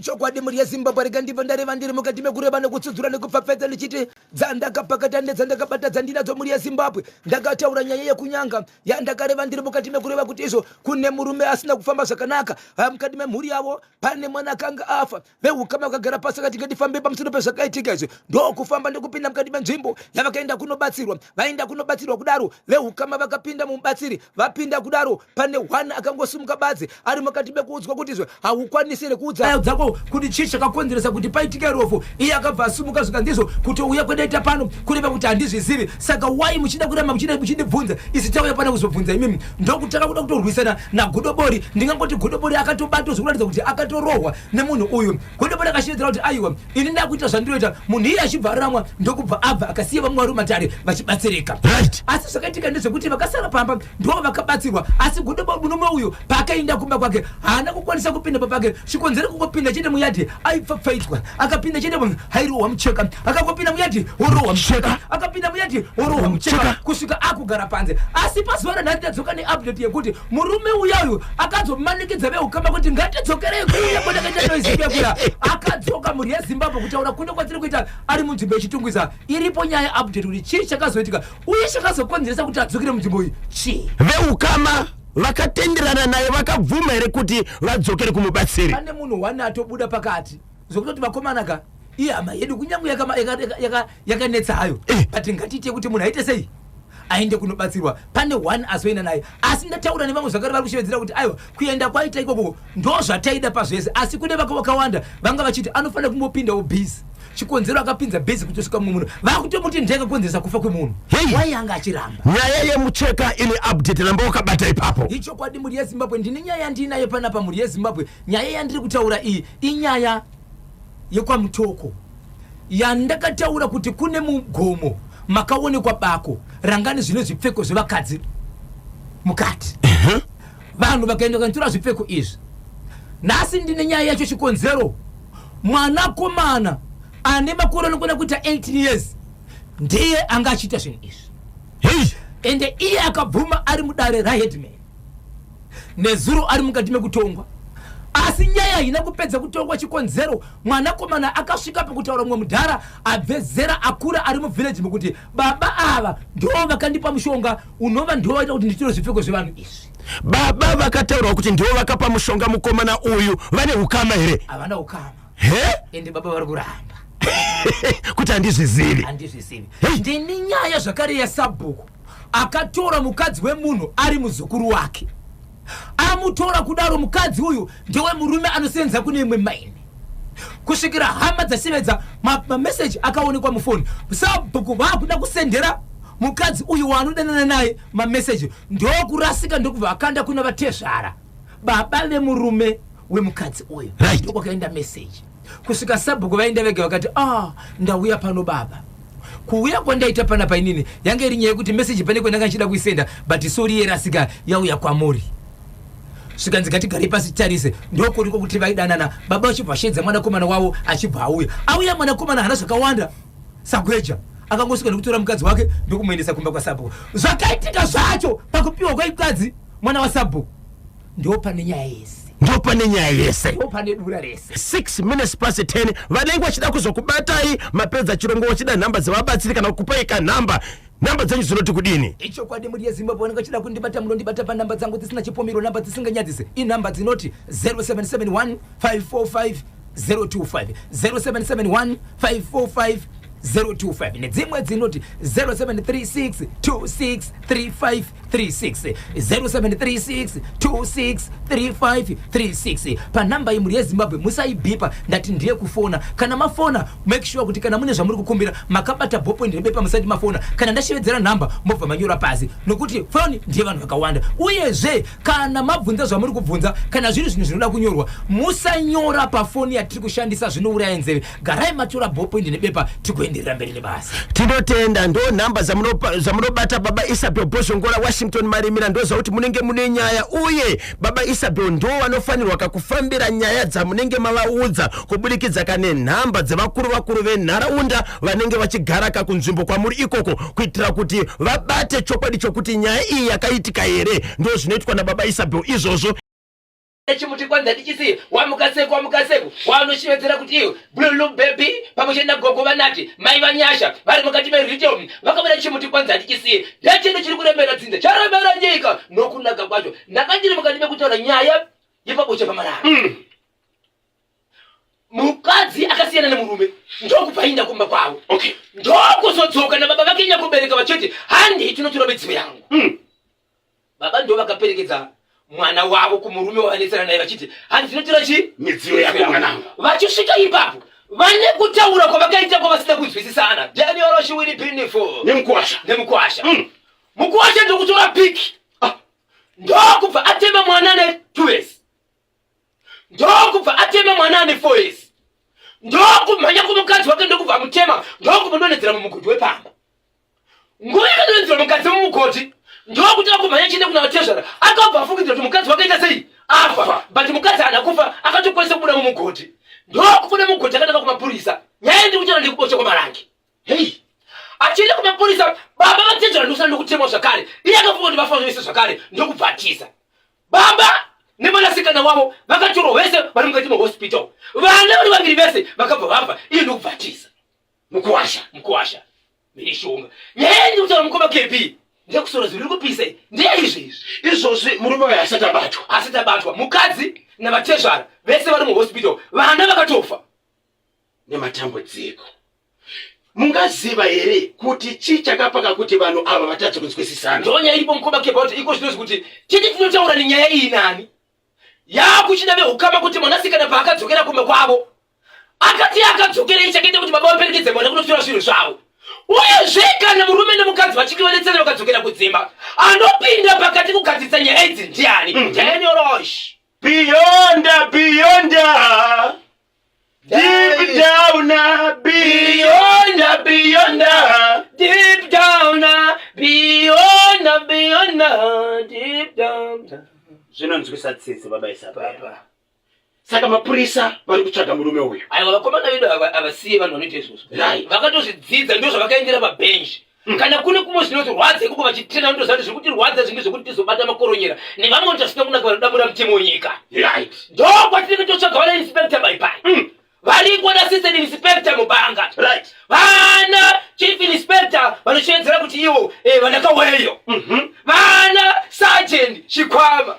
ichokwadi muri yezimbabwe rega ndibva ndareva ndiri mukati mekureva nekutsudzura nekupfapfedza ndichiti dzandakapakata nedzandakabata dzandinadzo muri yezimbabwe ndakataura nyaya yekunyanga yandakareva ndiri mukati mekureva kuti izvo kune murume asina kufamba zvakanaka mukati memhuri yavo pane mwana akanga afa veukama vakagara pasi akati ngatifambe pamusoro pezvakaitika izvi ndokufamba ndokupinda mukati menzvimbo yavakaenda kunobatsirwa vaenda kunobatsirwa kudaro veukama vakapinda mumubatsiri vapinda kudaro pane hwana akangosimuka badzi ari mukati mekuudzwa kuti izvo haukwanisire kuudza dzako kuti chii chakakonzeresa kuti paitike rofu iye akabva asimuka zvika ndizvo kuti uya kwedaita pano kureva kuti handizvizivi saka wai muchida kurema muchindibvunza isi tauya pana kuzobvunza imimi ndokutaka kuda kutorwisana nagodobori ndingangoti godobori akatobata zvikuratidza kuti akatorohwa nemunhu uyu godobori akashevedzera kuti aiwa ini ndakuita zvandinoita munhu iye achibvaramwa ndokubva abva akasiya vamwe vari matare vachibatsirika asi zvakaitika ndezvekuti vakasara pamba ndo vakabatsirwa asi godobori munomwe uyu paakaenda kumba kwake haana kukwanisa kupinda papake chikonzero kungopinda chete muyadhi aipfapfaidzwa akapinda chete hairohwa mucheka akangopinda muyadhi orohwa mucheka akapinda muyadhi orohwa mucheka kusvika akugara panze asi pazuva ranhasi tadzoka neupdate yekuti murume uyayu akazomanikidza veukama kuti ngatidzokerei kuuya kwandakaita noizive kuya akadzoka mhuri yezimbabwe kutaura kunde kwatiri kuita ari munzvimbo yechitungwiza iripo nyaya update kuti chii chakazoitika uye chakazokonzeresa kuti adzokere munzvimbo iyi chii veukama vakatenderana naye vakabvuma here kuti vadzokere kumubatsiri pane munhu wane atobuda pakati zvokutoti vakomanaka iye hama yedu kunyange yakanetsa hayo but ngatiite kuti munhu aite sei aende kunobatsirwa pane one azoenda naye asi ndataura nevamwe zvakare vari kushevedzera kuti aiwa kuenda kwaita ikoko ndo zvataida pazvese asi kune vakawanda vanga vachiti anofanira kumbopindawo bhisi chikonzero akapinza bhisi kutosvika munhu vakutomuti ndakakonzeresa kufa kwemunhu wai anga achiramba nyaya yemucheka ine update ramba wakabata ipapo ichokwadi mhuri yezimbabwe ndine nyaya yandinayo panapa mhuri yezimbabwe nyaya yandiri kutaura iyi inyaya yekwamutoko yandakataura kuti kune mugomo makaonekwa bako rangani zvine zvipfeko zvevakadzi mukati vanhu vakaenda kanotora zvipfeko izvi nhasi ndine nyaya yacho chikonzero mwanakomana ane makore anokona kuita 18 years ndiye anga achiita zvinhu izvi ende iye akabvuma ari mudare raheadman nezuro ari mukati mekutongwa asi nyaya haina kupedza kutongwa chikonzero mwanakomana akasvika pakutaura mumwe mudhara abve zera akura ari muvhileji mekuti baba ava ndo vakandipa mushonga unova ndo vaita kuti nditore zvipfeko zvevanhu izvi baba vakataurawo kuti ndo vakapa mushonga mukomana uyu vane ukama here havana ukama ende baba vari kuramba kuti handizvizivi ndini nyaya zvakare yesabhuku akatora mukadzi wemunhu ari muzukuru wake amutora kudaro mukadzi uyu ndewe murume anosenza kune imwe maini kusvikira hama dzashevedza mameseji akaonekwa mufoni sabhuku vakuda kusendera mukadzi uyu waanodanana naye mameseji ndokurasika ndokubva akanda kuna vatezvara baba vemurume wemukadzi uyu ndokwakaenda meseji kusvika sabhuku vaenda vega vakati ndauya pano baba kuuya kwandaita pana painini yange iri nyaya yekuti meseji pane kwendanga nchida kuisenda but sori yerasika yauya kwamuri svikanzi ngatigare pasi tarise ndokuriko kuti vaidanana baba achibva ashedza mwanakomana wavo achibva auya mwanakomana hana zvakawanda sagweja akangosvika nekutora mukadzi wake ndokumuendesa kumba kwasabhuku zvakaitika zvacho pakupiwa kwaikadzi mwana wasabhuku ndo pane nyaya yese ndopane dura rese 6 minutes past 10 vanenge vachida kuzokubatai mapedza chirongo vachida nhamba dzavabatsiri kana kupaika nhamba dzenyu dzinoti kudini ichokwadi muri yezimbabwe vanenge vachida kundibata munondibata panhamba dzangu dzisina chipomero nhamba dzisinganyadzise inhamba dzinoti 0771 545 025 0771 545 025 nedzimwe dzinoti 0736 263536 0736 263536 panhamba iyi muri yezimbabwe musaibhipa ndati ndiye kufona kana mafona make sure kuti kana mune zvamuri kukumbira makabata bhopo ndirebepa musati mafona kana ndashevedzera nhamba mobva manyora pasi nokuti foni ndiye vanhu vakawanda uyezve kana mabvunza zvamuri kubvunza kana zviri zvinhu zvinoda kunyorwa musanyora pafoni yatiri kushandisa zvinouraya nzeve garai matora bhopo ndirebepa tikuenderera mberi nebasa tinotenda ndo nhamba zamunobata baba Isabel Bozongora Washington Marimira ndo zvakuti munenge mune nyaya uye baba Isabel ndo vanofanirwa kakufambira nyaya dzamunenge mavaudza kubudikidza kane nhamba dzevakuru venharaunda vanenge vachigara kakunzvimbo kwamuri ikoko kuitira kuti vabate chokwadi chokuti nyaya iyi yakaitika here ndo zvinoitwa nababa Isabel izvozvo chimuti kwanza ndichisiye wamukaseko wanoshevedzera kuti iwe blue baby pamwe chenda gogo vanati mai vanyasha vari mukati meritium vakabira chimuti kwanza ndichisiye ndachendo chiri kurembera dzinza charembera nyika nokunaka kwacho ndakandiri mukati mekutaura nyaya yepabocha pamarara mukadzi akasiyana nemurume ndokubvainda kumba kwavo ndokuzodzoka nababa vake nyakubereka vachiti handi tinotora midziyo yangu baba ndo vakaperekedza mwana wavo kumurume wavanetsana naye vachiti handi tinotora chi midziyo yako mwanangu vachisvika ipapo vane kutaura kwavakaita kwavasina kunzwisisana Daniel Shiwiri Pinifo nemukwasha mukwasha ndokutora piki ndokubva atema mwana ne 2 years ndokubva atema mwana ne 4 years ndokumhanya kumukadzi wake ndokubva mutema ndokubva ndonedzera mumugodhi wepamba nguva yakandonedzera mukadzi mumugodhi ndokuti akumhanya chiende kuna vatezvara akabva afungidzira kuti mukadzi wake ita sei afa but mukadzi haana kufa akatokwanisa kubuda mumugodhi ndokufuna mugodhi akataka kumapurisa nyaya ndikuchana ndikubocha kwamarangi achienda kumapurisa baba vatezvara ndokusana ndokutema zvakare iye akafunga kuti vafanise zvakare ndokubvatiza baba nevanasikana wavo vakatorwa vese vari mukati mehospital vana vari vaviri vese vakabva vabva iye ndokubvatiza mukuwasha mirishonga nyaya ndikutaura mukoma kepi ndekusora zviri kupisa ndeizvezvi izvozvi murume waye asati abatwa mukadzi navatezvara vese vari muhospital vana vakatofa nematambudziko mungaziva here kuti chii chakapaka kuti vanhu ava vatadza kunzwisisana ndonyaya iripo mukoma kepa kuti iko zvinozi kuti titi tinotaura nenyaya iyi nani yakuchida veukama kuti mwanasikana paakadzokera kumba kwavo akati akadzokera ichakaita kuti baba vaperekedze mwana kunotora zvinhu zvavo uyezve kana murume nemukadzi vachikionetsana vakadzokera kudzimba anopinda pakati kugadzisa nyaya idzi ndiani Daniel beyond deep down deep down zvinonzwisa tsitsi baba Isabella saka mapurisa vari kutsvaga murume uyu aiwa vakomana vedu avasiye vanhu vanoita izvozvo vakatozvidzidza ndo zvavakaendera pabhenji kana kune kumwe zvinoti rwadza ikoko vachitena ndoziva kuti zviri kuti rwadza zvinge zvekuti tizobata makoronyera nevamwe kuti vasina kunaka vanodabura mutemo wenyika ndo kwatinenge totsvaga vana inspector bypai variko nassistant inspector mubanga vana chief inspector vanoshevedzera kuti ivo vanakaweyo vana sergeant chikwama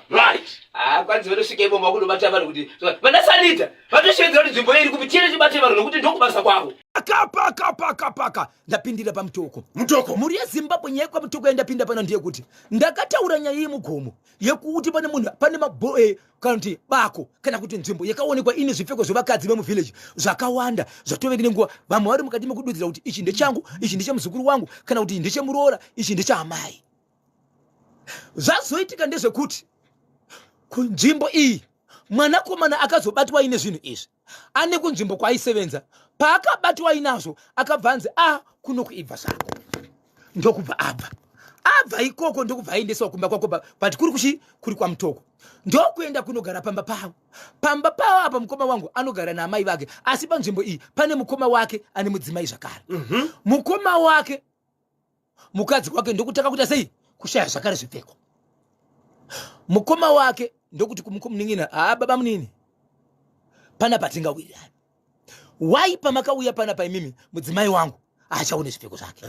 kwanzi vanosvika imomo vakunobata vanhu kuti vana sanita vatoshevedzera kuti nzvimbo iri kupitiene chibate vanhu nokuti ndokubasa kwavo akapaka ndapindira pamutoko muri yezimbabwe nyaya kwamutoko yandapinda pano ndiye kuti ndakataura nyaya yemugomo yekuti pane munhu pane kana kuti bako kana kuti nzvimbo yakaonekwa ine zvipfeko zvevakadzi vemuvhileji zvakawanda zvatove nenguva vamwe vari mukati mekududzira kuti ichi ndechangu ichi ndechemuzukuru wangu kana kuti ndechemuroora ichi ndechaamai zvazoitika ndezvekuti kunzvimbo iyi mwanakomana akazobatwa ine zvinhu izvi ane kunzvimbo kwaaisevenza paakabatwa inazvo akabva anzi kuno kuibva zvako ndokubva abva ikoko ndokubva aendesawo kumba kwako but kuri kwamutoko ndokuenda kunogara pamba pavo apa mukoma wangu anogara naamai vake asi panzvimbo iyi pane mukoma wake ane mudzimai zvakare mukoma wake mukadzi wake ndokutaka kuita sei kushaya zvakare zvipfeko mukoma wake ndokuti kumunin'ina baba munini pana patingawirirani wai pamakauya pana paimimi mudzimai wangu achaone zvipfeko zvake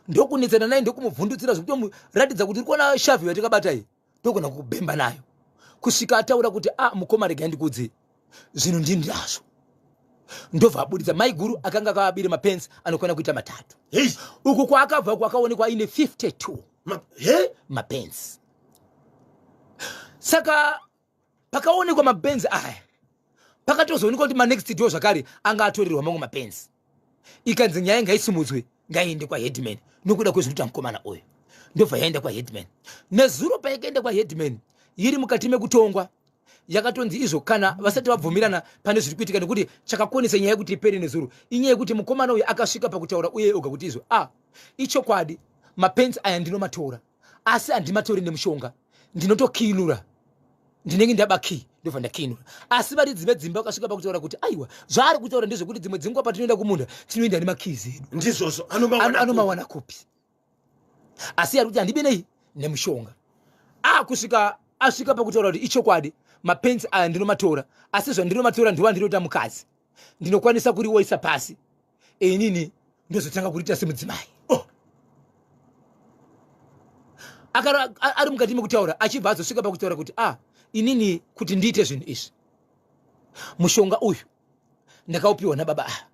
ndokunetsana naye ndokumubvundutsira zvekutomuratidza kuti rikuona shavhi yatikabata iyi ndogona kubhemba nayo kusvika ataura kuti mukoma rega ndikudze zvinhu ndindazvo ndobva abuditsa mai guru akanga akavabire mapensi anokwana kuita 3 uku kwaakabva kwakaonekwa aine 52 mapensi saka pakaonekwa mapenzi aya pakatozoonekwa kuti manext door zvakare anga atorerwa mamwe mapenzi ikanzi nyaya ngaisimudzwe ngaiende kwaheadman nokuda kwezvekuita mukomana uyu ndobva yaenda kwaheadman nezuro paikaenda kwaheadman iri mukati mekutongwa yakatonzi izvo kana vasati vabvumirana pane zviri kuitika nekuti chakakonesa nyaya yekuti ipere nezuro inyaya yekuti mukomana uyu akasvika pakutaura uye oga kuti izvo ichokwadi mapenzi aya ndinomatora asi handimatori nemushonga ndinotokinura ndinenge ndabaki ndobva ndakinura asi varidzi vedzimba vakasvika pakutaura kuti aiwa zvaari kutaura ndezvekuti dzimwe dzinguva patinoenda kumunda tinoenda nemakizi edu ndizvozvo anomawana kopi asi ari kuti handibe nei nemushonga kusvika asvika pakutaura kuti ichokwadi mapenzi aya ndinomatora, asi zvandinomatora ndiwa ndinota mukadzi ndinokwanisa kuriwoisa pasi, inini ndozotanga kuriita semudzimai. Ari mukati mekutaura achibva azosvika pakutaura kuti inini kuti ndiite zvinhu izvi, mushonga uyu ndakaupiwa nababa aya.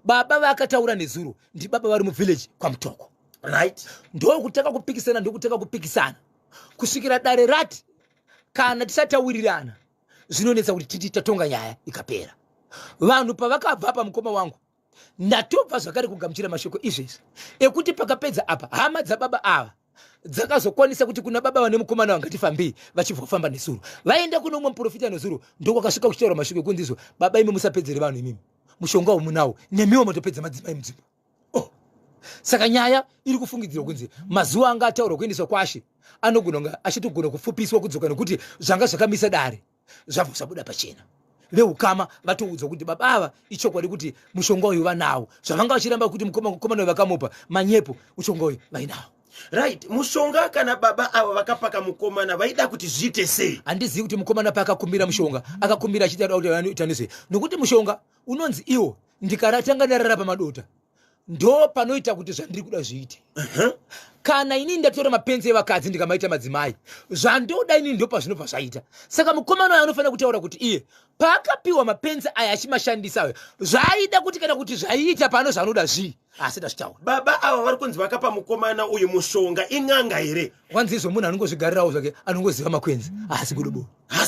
Baba vakataura nezuro ndi baba vari muvillage kwaMutoko, right? ndokutaka kupikisana kusvikira dare rati kana tisatawirirana zvinonetsa kuti titi tatonga nyaya ikapera. Vanhu pavakabva pamukoma wangu ndatobva zvakare kugamuchira mashoko izvezvi ekuti pakapedza apa hama dzababa ava dzakazokwanisa kuti kuna baba vane mukomana vangatifambei vachibvofamba nezuro vaenda kuno umwe muprofita nezuro ndokwakasvika kuchitaura mashoko ekunzizvo baba imi musapedzere vanhu imimi mushonga womunawo nemiwo matopedza madzimai mudzimba. Saka nyaya iri kufungidzirwa kunzi mazuva anga ataurwa kuendeswa kwaShe anogona achitogona kufupiswa kudzoka nekuti zvanga zvakamisa dare zvabva zvabuda pachena. Veukama vatoudzwa kuti baba ava ichokwadi kuti mushonga uyu vanawo, zvavanga vachiramba kuti mukomana vakamupa manyepo mushonga uyu vainawo. Right, mushonga kana baba ava vakapaka mukomana vaida kuti zviite sei? Handizivi kuti mukomana paakakumbira mushonga akakumbira achitaura kuti vanoita nezvei, nokuti mushonga unonzi iwo ndikaratanga ndarara pamadota ndo panoita kuti zvandiri kuda zviite. Kana ini ndatora mapenzi evakadzi ndikamaita madzimai zvandoda ini ndo pazvinobva zvaita. Saka mukomana uyu anofanira kutaura kuti iye paakapiwa mapenzi aya achimashandisa zvaida kuti kana kuti zvaiita pano zvanoda zvii asi ndazvitaura. Baba ava vari kunzi vakapa mukomana uyu mushonga in'anga here? Wanzizvo munhu anongozvigarirawo zvake anongoziva makwenzi asi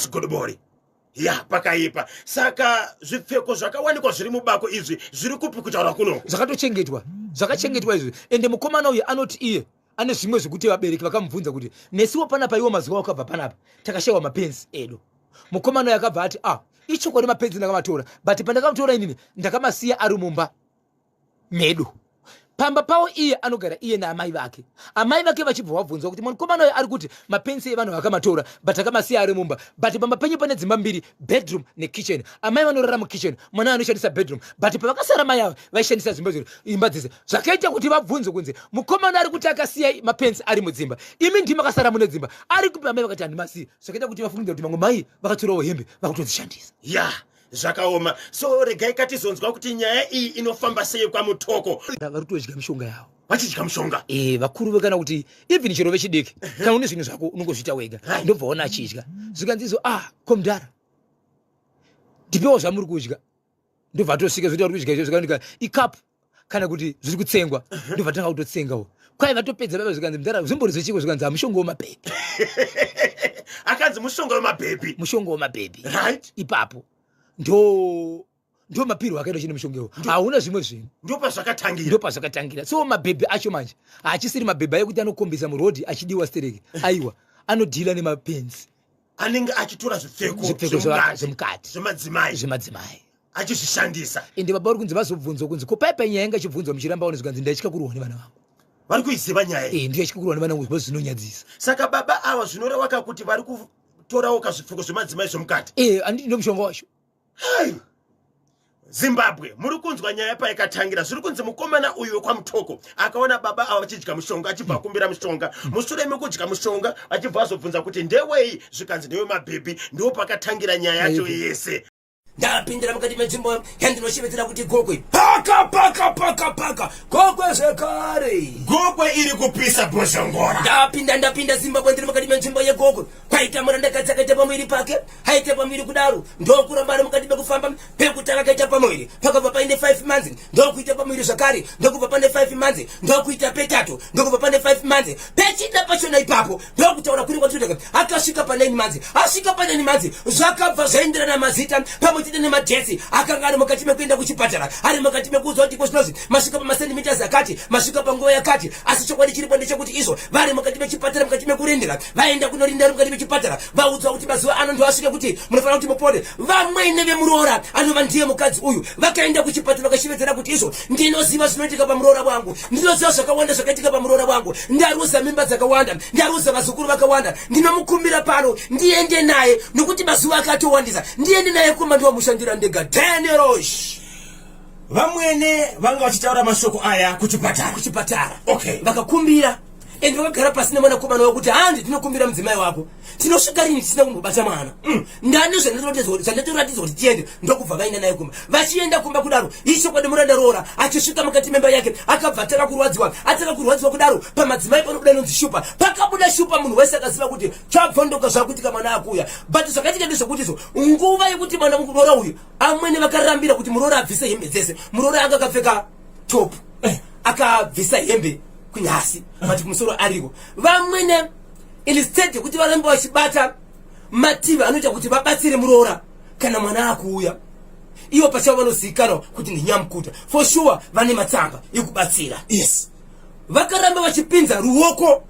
godobori. Ya pakaipa. Saka zvipfeko zvakawanikwa zviri mubako izvi zviri kupi kutaura kuno? Zvakachengetwa izvi. Ende mukomana uyu anoti iye ane zvimwe zvekuti vabereki vakamubvunza kuti nesiwo panapa iwo mazuva wakabva panapa takashayiwa mapenzi edu. Mukomana uyu akabva ati ichokwadi mapenzi ndakamatora but pandakamatora inini ndakamasiya ari mumba medu. Pamba pawo iye anogara iye naamai vake. Amai vake vachibva vabvunzwa kuti mukomana uyu ari kuti mapenzi evanhu vakamatora but akamasiya ari mumba, but pamba penyu pane dzimba mbiri, bedroom nekitchen. Amai vanorara mukitchen, mwana anoshandisa bedroom, but pavakasara mai ava vaishandisa imba dzese. Zvakaita kuti vabvunzwe kunzi mukomana ari kuti akasiya mapenzi ari mudzimba, imi ndimi makasara mune dzimba, ari kupi amai vakati handimasiyi. Zvakaita kuti vafungidza kuti mamwe mai vakatorawo hembe vakatodzishandisa. Zvakaoma. So regai katizonzwa kuti nyaya iyi inofamba sei kwaMutoko. Vari kutodya mishonga yavo. Vachidya mushonga? Vakuru vekana kuti even chero vechidiki kana une zvinhu zvako unongozviita wega ndobva ona achidya. Zvikanzizo komudhara ndipewo zvamuri kudya ndobva atosvika zvoita vari kudya izvo zvikaoneka ikapu kana kuti zviri kutsengwa ndobva tanga kutotsengawo. Kwai vatopedza baba zvikanzi mudhara zvimbori zvechiko zvikanzi mushonga wemabhebhi. Akanzi mushonga wemabhebhi. Mushonga wemabhebhi. Right. Ipapo ndo mapiro akaita chine mushongewo hauna zvimwe zvinhu ndo pazvakatangira. So mabhebhi acho manje haachisiri mabhebhi ayekuti anokombesa murodhi achidiwa stereki. Aiwa anodhila nemapenzi anenge achitora zvipfeko zvemukati zvemadzimai achizvishandisa. Ende baba vari kunzi vazobvunzwa kunzi kopaipai nyaya inga achibvunzwa muchiramba ono zvikanzi ndaitya kurohwa nevana vangu. Vari kuiziva nyaya iyi? Ndiatya kurohwa nevana vangu zvinhu zvinonyadzisa. Saka baba ava zvinoreva kuti vari kutorawo kazvipfeko zvemadzimai zvemukati? Handiti ndo mushonga wacho. Zimbabwe muri kunzwa nyaya paikatangira. Zviri kunzi mukomana uyu kwaMutoko akaona baba ava vachidya mushonga achibva akumbira mushonga. Mushure mekudya mushonga achibva azobvunza kuti ndewei, zvikanzi ndewe mabhebhi. Ndo pakatangira nyaya yacho yese. Ndapindira mukati menzvimbo yandinoshevedzera kuti gokwe paka gokwe zvekare. Gokwe iri kupisa Bhoshongora. Ndapinda Zimbabwe ndiri mukati menzvimbo yegokwe. Kwaita murandakadzi akaita pamuviri pake haita pamuviri kudaro ndokuramba ari mukati mekufamba pekutanga kaita pamuviri pakabva paine 5 months ndokuita pamuviri zvakare ndokubva pane 5 months ndokuita petatu ndokubva pane 5 months pechida pachona ipapo ndokutaura kuri kwatotaka akasvika pa 9 months asvika pa 9 months zvakabva zvaenderana mazita pamwechete nemadhesi akanga ari mukati mekuenda kuchipatara ari mukati mekuudzwa kuti kwezvinozi masvika pamasentimeters akati masvika panguva yakati asi chokwadi chiripo ndechekuti izvo vari mukati mechipatara mukati mekurindira vaenda kunorinda mukati mechipatara vaudzwa kuti mazuva ano ndoasvika kuti munofanira kuti mupore. Vamwene vemuroora anova ndiye mukadzi uyu vakaenda kuchipatara vakashevedzera kuti izvo ndinoziva zvinoitika pamuroora wangu, ndinoziva zvakawanda zvakaitika pamuroora wangu, ndaruza mimba dzakawanda, ndaruza vazukuru vakawanda, ndinomukumbira pano ndiende naye nokuti mazuva akatowandisa ndiende naye kuma ndomushandira ndega. Danirosh vamwene vanga vachitaura mashoko aya kuchipatara. Okay. Vakakumbira ende vakagara pasi nemwana komana wakuti handi tinokumbira mudzimai wako tinosvika rini tisina kumbobata mwana ndani zvandatoratidzwa kuti tiende ndokubva vaenda naye kumba vachienda kumba kudaro ichokwadi muranda roora achisvika mukati memba yake akabva ataka kurwadziwa kudaro pamadzimai panobuda inonzi shupa pakabuda shupa munhu wese akaziva kuti tsvabvondoka zvakuitika mwana akuya but zvakatika ndezvokutizo nguva yekuti mwana muroora uyu amwene vakarambira kuti muroora abvise hembe dzese muroora anga akapfeka top akabvisa hembe kunyasi mati kumusoro ariko vamwene instead yekuti varambe vachibata mativi anoita kuti vabatsire muroora kana mwana akuuya ivo pachavo vanozivikanwa kuti ndinyamukuta for sure vane matsamba ekubatsira. Yes, vakaramba vachipinza ruoko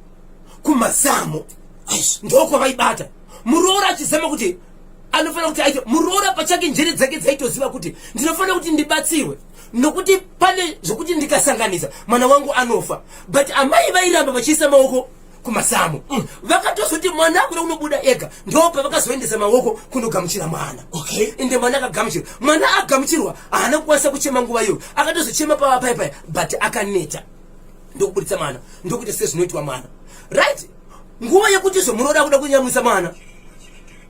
kumazamu ndoko vaibata muroora achizama kuti anofanira kuti aite muroora pachake njere dzake dzaitoziva kuti ndinofanira kuti ndibatsirwe nokuti pane zvokuti ndikasanganisa mwana wangu anofa but amai vairamba vachiisa maoko kumazamu vakatozoti mwana akuda kunobuda ega ndopa vakazoendesa maoko kunogamuchira mwana. Okay, ende mwana akagamuchirwa mwana agamuchirwa haana kukwanisa kuchema nguva iyo akatozochema pavapaipai but akaneta ndokubuditsa mwana ndokuti se zvinoitwa mwana right nguva yekuti zvomuroora kuda kunyamwisa mwana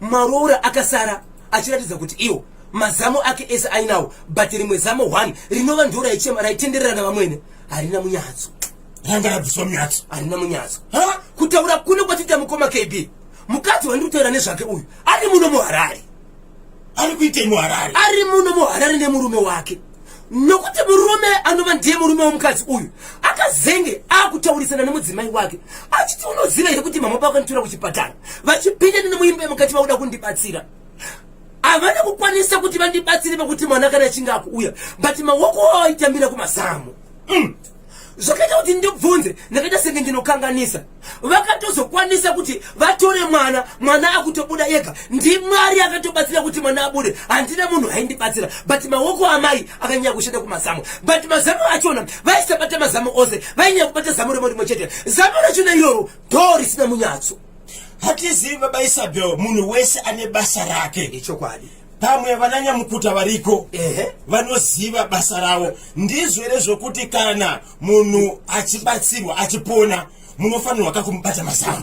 maroora akasara achiratidza kuti iwo mazamu ake ese ainawo but rimwe zamu 1 rinova ndo raitenderera navamwene harina munyatso ranga rabviswa munyatso harina munyatso kutaura kuno kwatita mukoma KB mukadzi wandiri kutaura nezvake uyu ari muno muharare ari kuitei muharare ari muno muharare nemurume wake nokuti murume anova ndiye murume womukadzi uyu akazenge akutaurisana nemudzimai wake achiti unoziva here kuti mama pako nitora kuchipatara vachipinda nemuimba mukati vauda kundibatsira havana kukwanisa kuti vandibatsire pakuti mwana kana achinge akuuya but maoko wavo aitambira kumazamu zvakaita kuti ndibvunze ndakaita senge ndinokanganisa vakatozokwanisa kuti vatore mwana akutobuda ega ndimwari akatobatsira kuti mwana abude handina munhu aindibatsira but maoko amai akanyanya kushanda kumazamu but mazamu achona vaisabata mazamu ose vainyanya kubata zamu remo rimwe chete zamu rachona iroro ndo risina munyatso. hatizivi baba Isabel munhu wese ane basa rake ichokwadi pamwe vananyamukuta variko vanoziva basa ravo ndizvo here zvokuti kana munhu achibatsirwa achipona munofanirwa kakumubata mazamu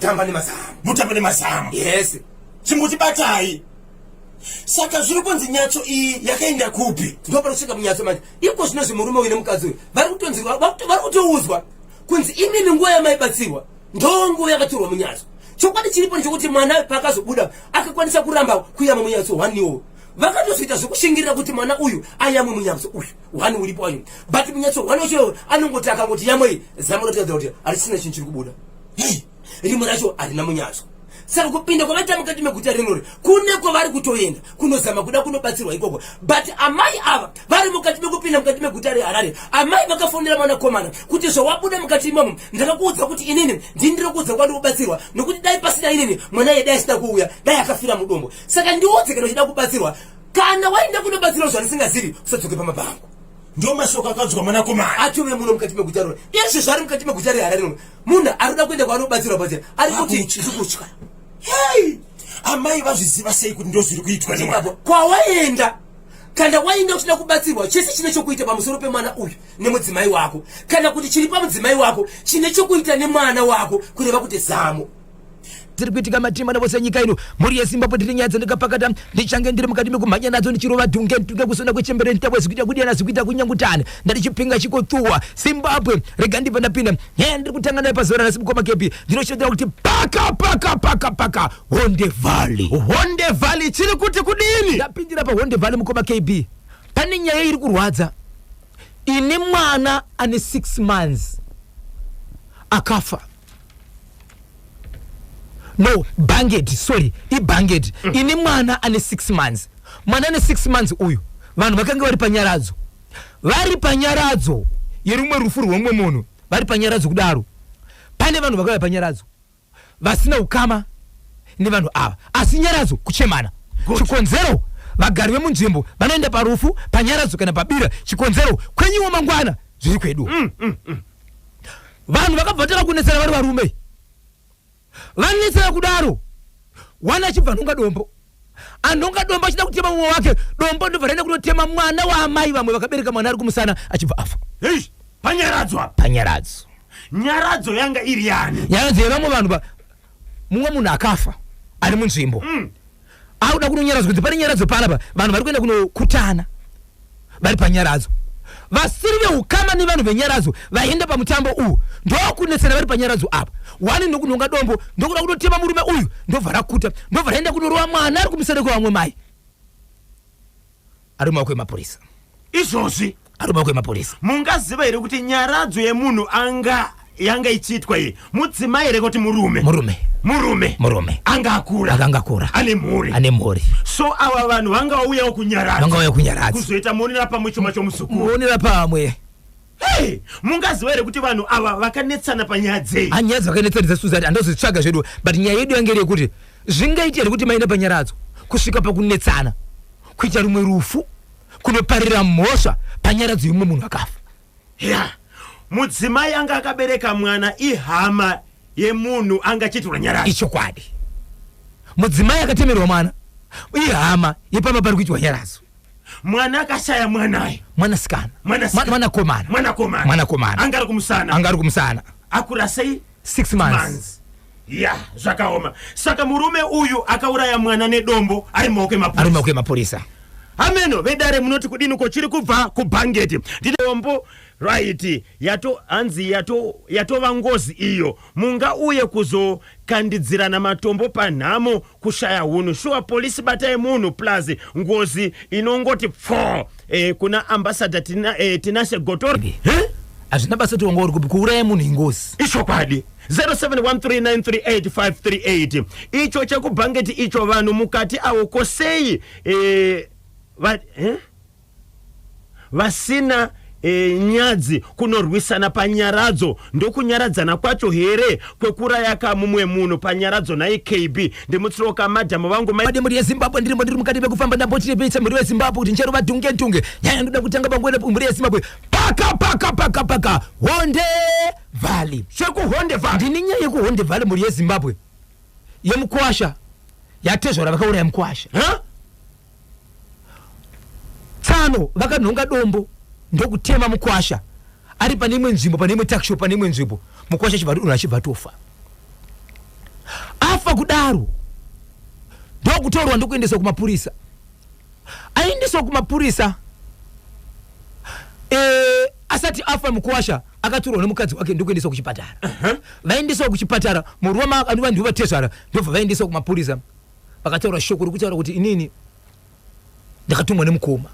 mutamba nemazamu yes chimutibatai saka zviri kunzi nyatso iyi yakaenda kupi ndopanosvika munyatso manje iko zvinozvi murume uyu nemukadzi uyu vari kutonzirwa vari kutoudzwa kunzi imini nguva yamaibatsirwa ndo nguva yakatorwa munyatso chokwadi chiripo nchokuti mwana paakazobuda akakwanisa kuramba kuyama munyatso 1 iwo vakatozoita zvokushingirira kuti mwana uyu ayamwe munyatso uyu 1 uripo ayo but munyatso 1 wacho anongoti akangoti yamwe zamu ratidza kuti harisina chinhu chiri kubuda rimwe racho harina munyatso saka kupinda kwavaita mukati meguta rinori kune kwavari kutoenda kunozama kuda kunobatsirwa ikoko but amai ava vari mukati mekupinda mukati meguta reharare amai vakafonera mwana komana kuti zvawabuda mukati imomo ndakakuudza kuti inini ndindiri kuudza kwandi kubatsirwa nokuti dai pasina inini mwana ye dai asina kuuya dai akafira mudombo saka ndiudze kana uchida kubatsirwa kana waenda kunobatsirwa zvanisingazivi usadzoke pamabango ndo mashoko akanzwa mwana komana atove muno mukati meguta rino izvi zvari mukati meguta reharare rino munhu arikuda kuenda kwaanobatsirwa pachera ari kuti zvikutya amai vazviziva sei kuti ndo zviri kuitwa nemwana kwawaenda kana waenda uchida kubatsirwa chese chine chokuita pamusoro pemwana uyu nemudzimai wako kana kuti chiri pamudzimai wako chine chokuita nemwana wako kureva kuti zamo dziri kuitika matima navose nyika ino mhuri yezimbabwe ndiri nyaya dzandikapakata ndichange ndiri mukati mekumhanya nadzo ndichirova dhunge kusona kwechembere ntebwe zikuita kudiyana zikuita kunyangutana ndatichipinga chikotuwa zimbabwe rega ndibva ndapinda nyaya ndiri kutanga nayo pazuva ranhasi mukoma kepi ndinoshodera kuti paka honde valley chiri kuti kudini ndapindira pahonde valley mukoma kb pane nyaya iri kurwadza ine mwana ane 6 months akafa no banged sorry ibanged ine mwana ane 6 months mwana ane 6 months uyu vanhu vakanga vari panyaradzo yerumwe rufu rwomwe munhu vari panyaradzo kudaro pane vanhu vakauya panyaradzo vasina ukama nevanhu ava asi nyaradzo kuchemana chikonzero vagari vemunzvimbo vanoenda parufu panyaradzo kana pabira chikonzero kwenyiwo mangwana zviri kwedu vanhu vakabvatara kunesera vari varume vanetsera kudaro wana achibva nhonga dombo anhonga dombo achida kutema mumwe wake dombo ndobva raenda kunotema mwana waamai vamwe vakabereka mwana ari kumusana achibva afa panyaradzo nyaradzo yanga iri yani nyaradzo yevamwe vanhu mumwe munhu akafa ari munzvimbo auda kunonyaradzo kuti pane nyaradzo panapa vanhu vari kuenda kunokutana vari panyaradzo vasiri veukama nevanhu venyaradzo vaenda pamutambo uyu ndokunetsana vari panyaradzo apa wani nokunhonga dombo ndokuda kunotema murume uyu ndobva rakuta ndobva raenda kunorova mwana ari kumusere kwevamwe mai ari mumaoko emapurisa izvozvi ari mumaoko emapurisa mungaziva here kuti nyaradzo yemunhu yanga ichiitwa iyi mudzimai here kuti murume anga akura ane mhuri so ava vanhu vanga vauyawo kunyaradza kuzoita muonera pamwe choma chomuzukuru muonera pamwe mungaziva here kuti vanhu ava vakanetsana panyaya dzei anyaya dzakanetsanisa suzati andozvitsvaga zvedu but nyaya yedu yange yekuti zvingaita here kuti maine panyaradzo kusvika pakunetsana kuita rumwe rufu kunoparira mhosva panyaradzo yomumwe munhu akafa mudzimai anga akabereka mwana ihama yemunhu anga achiitirwa nyaradzo ichokwadi mudzimai akatemerwa mwana ihama yepama pari kuitwa nyaradzo mwana akashaya mwanaye mwanakomana anga ari kumusana akura sei 6 months zvakaoma saka murume uyu akauraya mwana nedombo ari mumaoko emapurisa ameno vedare munoti kudini kochiri kubva kubhangeti ndidombo right hanzi yatova ngozi iyo mungauye kuzokandidzirana matombo panhamo kushaya hunhu shuwa polisi batai munhu plus ngozi inongoti kuna ambassador Tinashe Gotori hazvina basa tiongori kuuraya munhu ingozi ichokwadi 0713938538 icho chekubhangeti icho vanhu mukati avo kosei vasina nyadzi kunorwisana panyaradzo ndokunyaradzana kwacho here kwekuraya kamumwe munhu panyaradzo naikb ndimutsiroka madhamu vangu made muri yezimbabwe ndiri mukati pekufamba ndambotirepesa muri wezimbabwe kuti nchero vadhunge nyaya ndoda kutanga pangwena muri yezimbabwe paka honde valley chekuhonde valley ndini nyaya yekuhonde valley muri yezimbabwe yemukwasha yatezvara vakauraya mukwasha tsano vakanhonga dombo ndokutema mukwasha ari pane imwe nzvimbo pane imwe takshop pane imwe nzvimbo mukwasha chivhati achibva tofa afa kudaro ndokutorwa ndokuendeswa kumapurisa aendeswa kumapurisa asati afa mukwasha akatorwa nemukadzi wake ndokuendeswa kuchipatara vaendeswa kuchipatara muruva anova ndivo vatezvara ndobva vaendeswa kumapurisa vakataura shoko rokutaura kuti inini ndakatumwa nemukoma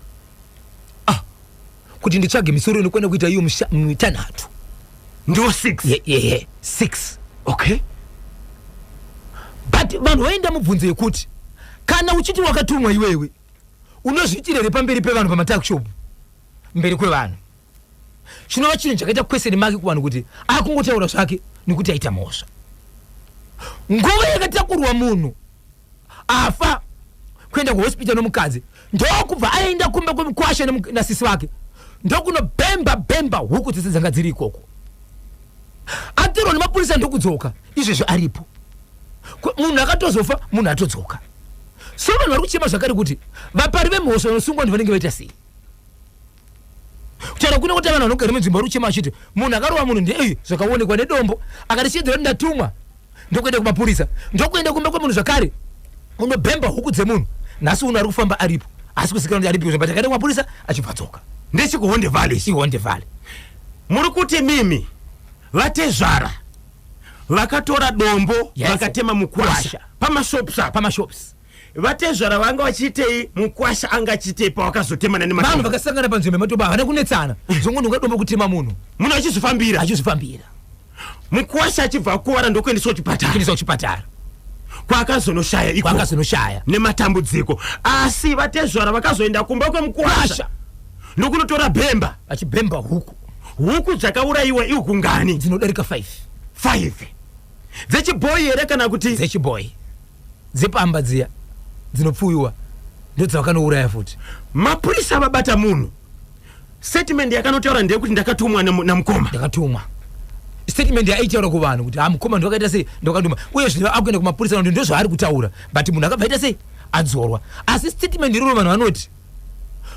kuti nditsvage misoro inokwenda kuita iyo mitanhatu ndiwo 6 6 okay but vanhu vaenda mubvunzo yekuti kana uchiti wakatumwa iwewe unozviitira here pamberi pevanhu pamatakshop mberi kwevanhu chinova chinhu chakaita question mark kuvanhu kuti akungotaura zvake nekuti aita mhosva nguva yakatakurwa munhu afa kuenda kuhospital nomukadzi ndokubva aenda kumbe kwemukwasha nasisi wake ndokunobhemba huku dzese dzanga dziri ikoko atirwa nemapurisa ndokudzoka izvezvo aripo munhu akatozofa munhu atodzoka so vanhu vari kuchema zvakare kuti vapari vemhosva vanosungwa ndivanenge vaita sei kutaura kuna kuti vanhu vanogara munzvimbo vari kuchema vachiti munhu akarova munhu ndei zvakaonekwa nedombo akatishedzera ndatumwa ndokuenda kumapurisa ndokuenda kumbe kwemunhu zvakare unobhemba huku dzemunhu nhasi unhu ari kufamba aripo asi kusikana kuti aripo but akaenda kumapurisa achibvadzoka ndechikuhonde valley muri kuti mimi vatezvara vakatora dombo vakatema mukwasha pamashops vatezvara vanga vachiitei mukwasha anga achiitei pavakazotemana vanhu vakasangana panzvimbo yematombo havana kunetsana zongononga dombo kutema munhu achizvifambira mukwasha achibva akuwara ndokuendeswa kuchipatara kwakazonoshaya nematambudziko asi vatezvara vakazoenda kumba kwemukwasha ndokunotora bhemba achibhemba huku dzakaurayiwa ihukungani dzinodarika 5 dzechibhoyi here kana kuti dzechibhoyi dzepamba dziya dzinopfuyiwa ndodzavakanouraya futi mapurisa vabata munhu statement yakanotaura ndeyekuti ndakatumwa namukoma ndakatumwa statement yaitaura kuvanhu kuti mukoma ndowakaita sei ndokatuma uye zvino akuenda kumapurisa kuti ndozvaari kutaura but munhu akabva aita sei adzorwa asi statement iroro vanhu vanoti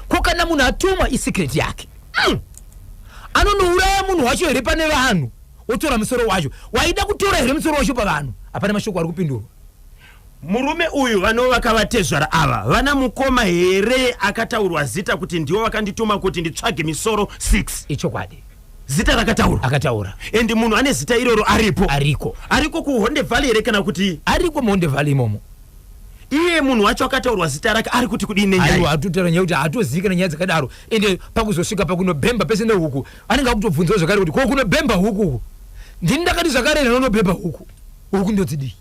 kokana munhu atumwa isecret yake anonouraya munhu wacho here pane vanhu wotora musoro wacho waida kutora here musoro wacho pavanhu hapana mashoko ari kupindurwa. murume uyu vanovaka vatezvara ava vana mukoma here akataurwa zita kuti ndiwo vakandituma kuti nditsvage misoro 6? Ichokwadi. Zita akataura endi munhu ane zita iroro ariko kuHonde Valley here kana kuti ariko muHonde Valley imomo? iye munhu wacho akataurwa zita rake ari kuti kudini nenyaya? Aiwa, atotera nyaya kuti atozikana nyaya dzakadaro ende pakuzosvika pakunobhemba pese nehuku anenge akutobvunzawo zvakare kuti ko kunobhemba huku ndini ndakati zvakare nonobhemba huku ndodzidii?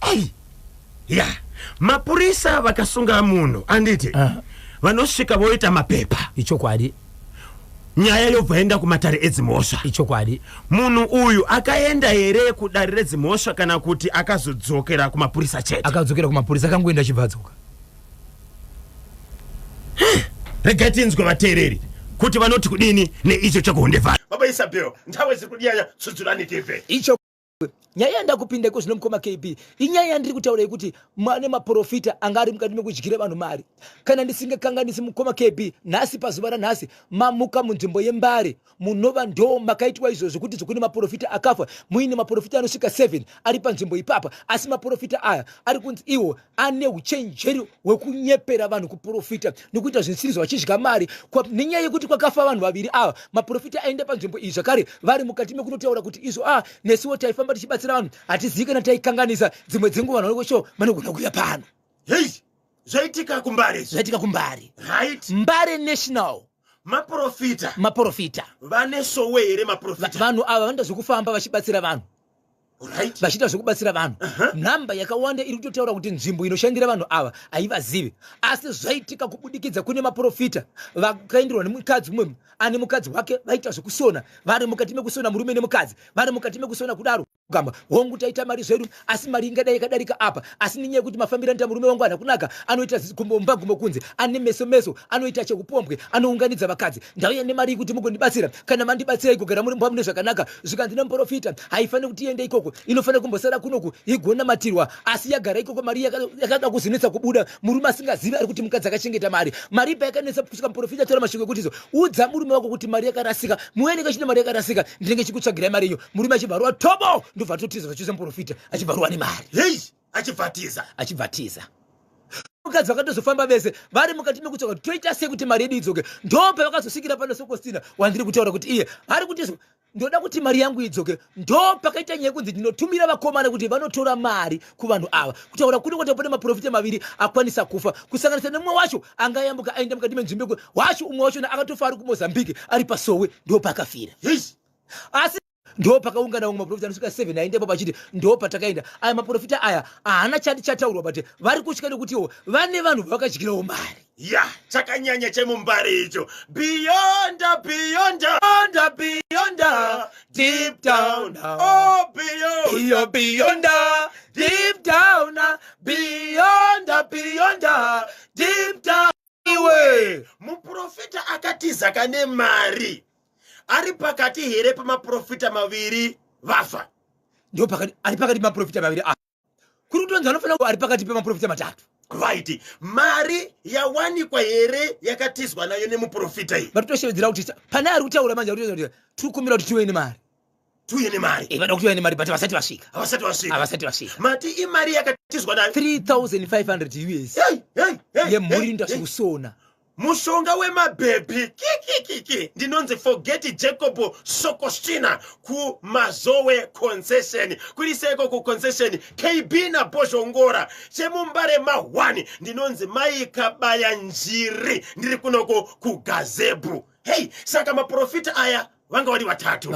Ai ya mapurisa vakasunga munhu anditi vanosvika voita mapepa. Ichokwadi. nyaya yobva yaenda kumatare edzimhosva. Ichokwadi. munhu uyu akaenda here kudare redzimhosva kana kuti akazodzokera kumapurisa chete? Akadzokera kumapurisa, akangoenda achibvadzoka. regai tinzwe vateereri kuti vanoti kudini neicho chakuHonde Valley. Baba Isabel, nthawe ziri kudyanya tsudzulani TV. Icho nyaya yandakupinda iko zvinomukoma KB inyaya yandiri kutaura kuti mane maprofita anga ari mukati mekudyira vanhu mari. Kana ndisingakanganisi mukoma KB nhasi pazuva ranhasi mamuka munzvimbo yembare munova ndo makaitwa izvozvo kuti kune maprofita akafa muine maprofita anosvika 7 ari panzvimbo ipapa asi maprofita aya ari kunzi iwo ane uchenjeri hwekunyepera vanhu kuprofita nekuita zvinsirizo vachidya mari nenyaya yekuti kwakafa vanhu vaviri ava maprofita aenda panzvimbo iyi zvakare vari mukati mekunotaura kuti izvo nesiwo taifamba tichibatsira vanhu hatizivi kana taikanganisa dzimwe dzenguva vanhu vekosho vanogona kuuya pano. Hei, zvaitika kumbari. Right. Mbare National. Maprofita. Vane sowe here maprofita. Vanhu ava vanoita zvekufamba vachibatsira vanhu. Right. Vachiita zvekubatsira vanhu. Nhamba yakawanda iri kutotaura kuti nzvimbo inoshandira vanhu ava haivazivi. Asi zvaitika kubudikidza kune maprofita vakaenderwa nemukadzi mumwe ane mukadzi wake vaita zvekusona vari mukati mekusona murume nemukadzi vari mukati mekusona kudaro kugamba hongu taita mari zvedu asi mari ingadai yakadarika apa asi nenyaya yekuti mafambiro anoita murume wangu anakunaka anoita kumbombagumo kunze ane meso anoita chekupombwe anounganidza vakadzi ndauya nemari yekuti mugondibatsira kana mandibatsira kugara muri mune zvakanaka zvikanzi nemuprofita haifaniri kuti iende ikoko inofanira kumbosara kunoku igona asi yagara ikoko mari yakada kuzinetsa kubuda murume asingazivi ari kuti mukadzi akachengeta mari ipa yakanetsa kusvika muprofita tora mashoko ekuti izvo udza murume wako kuti mari yakarasika muende chine mari yakarasika ndinenge chikutsvagirai mari iyo murume achibvarwa tobo ndobva totiza zvachose muprofita achibvarwa nemari. Hei, achibvatiza mukadzi vakatozofamba vese vari mukati mekutsvaga kuti toita sei kuti mari yedu idzoke ndope vakazosvikira pano sokostina wandiri kutaura kuti iye ari kuti ndoda kuti mari yangu idzoke ndo pakaita nyaya kunzi ndinotumira vakomana kuti vanotora mari kuvanhu ava kutaura kuti kuti pane maprofita maviri akwanisa kufa kusanganisa nemumwe wacho angayambuka aenda mukati menzvimbo wacho umwe wacho akatofa ari kuMozambique ari pasowe ndo pakafira. Asi ndo pakaungana umwe maprofita anosvika 7 aendepo pachiti ndo patakaenda aya maprofita aya haana chataurwa bate vari kutya nekutiwo vane vanhu vakadyirawo mari. Ya, chakanyanya chemumbare icho. Beyond, deep down. Oh, beyond, deep down. Beyond, deep down. Iwe, muprofita akatiza kane mari. Ari pakati here pamaprofita maviri vafa. Ndio pakati ari pakati pamaprofita maviri kuri kutonza anofanira ari pakati pemaprofita matatu. Right. Mari yawanikwa here yakatizwa nayo nemuprofita iyi. Vatosheedzera kuti pane ari kutaura manje kuti tikumbira kuti tuwe nemari. Vada kuti tuwe nemari but vasati vasvika. Mati imari yakatizwa nayo 3,500 US. Hey. Yemhuri ndaskusona. Mushonga wemabhebhi kiki ndinonzi forget Jacob Sokostina ku Mazowe concession kuliseko ku concession KB na Boshongora chemumbare ma1 ndinonzi maikabaya njiri ndiri kunoko ku Gazebo. Hey, saka maprofita aya vanga wali watatu.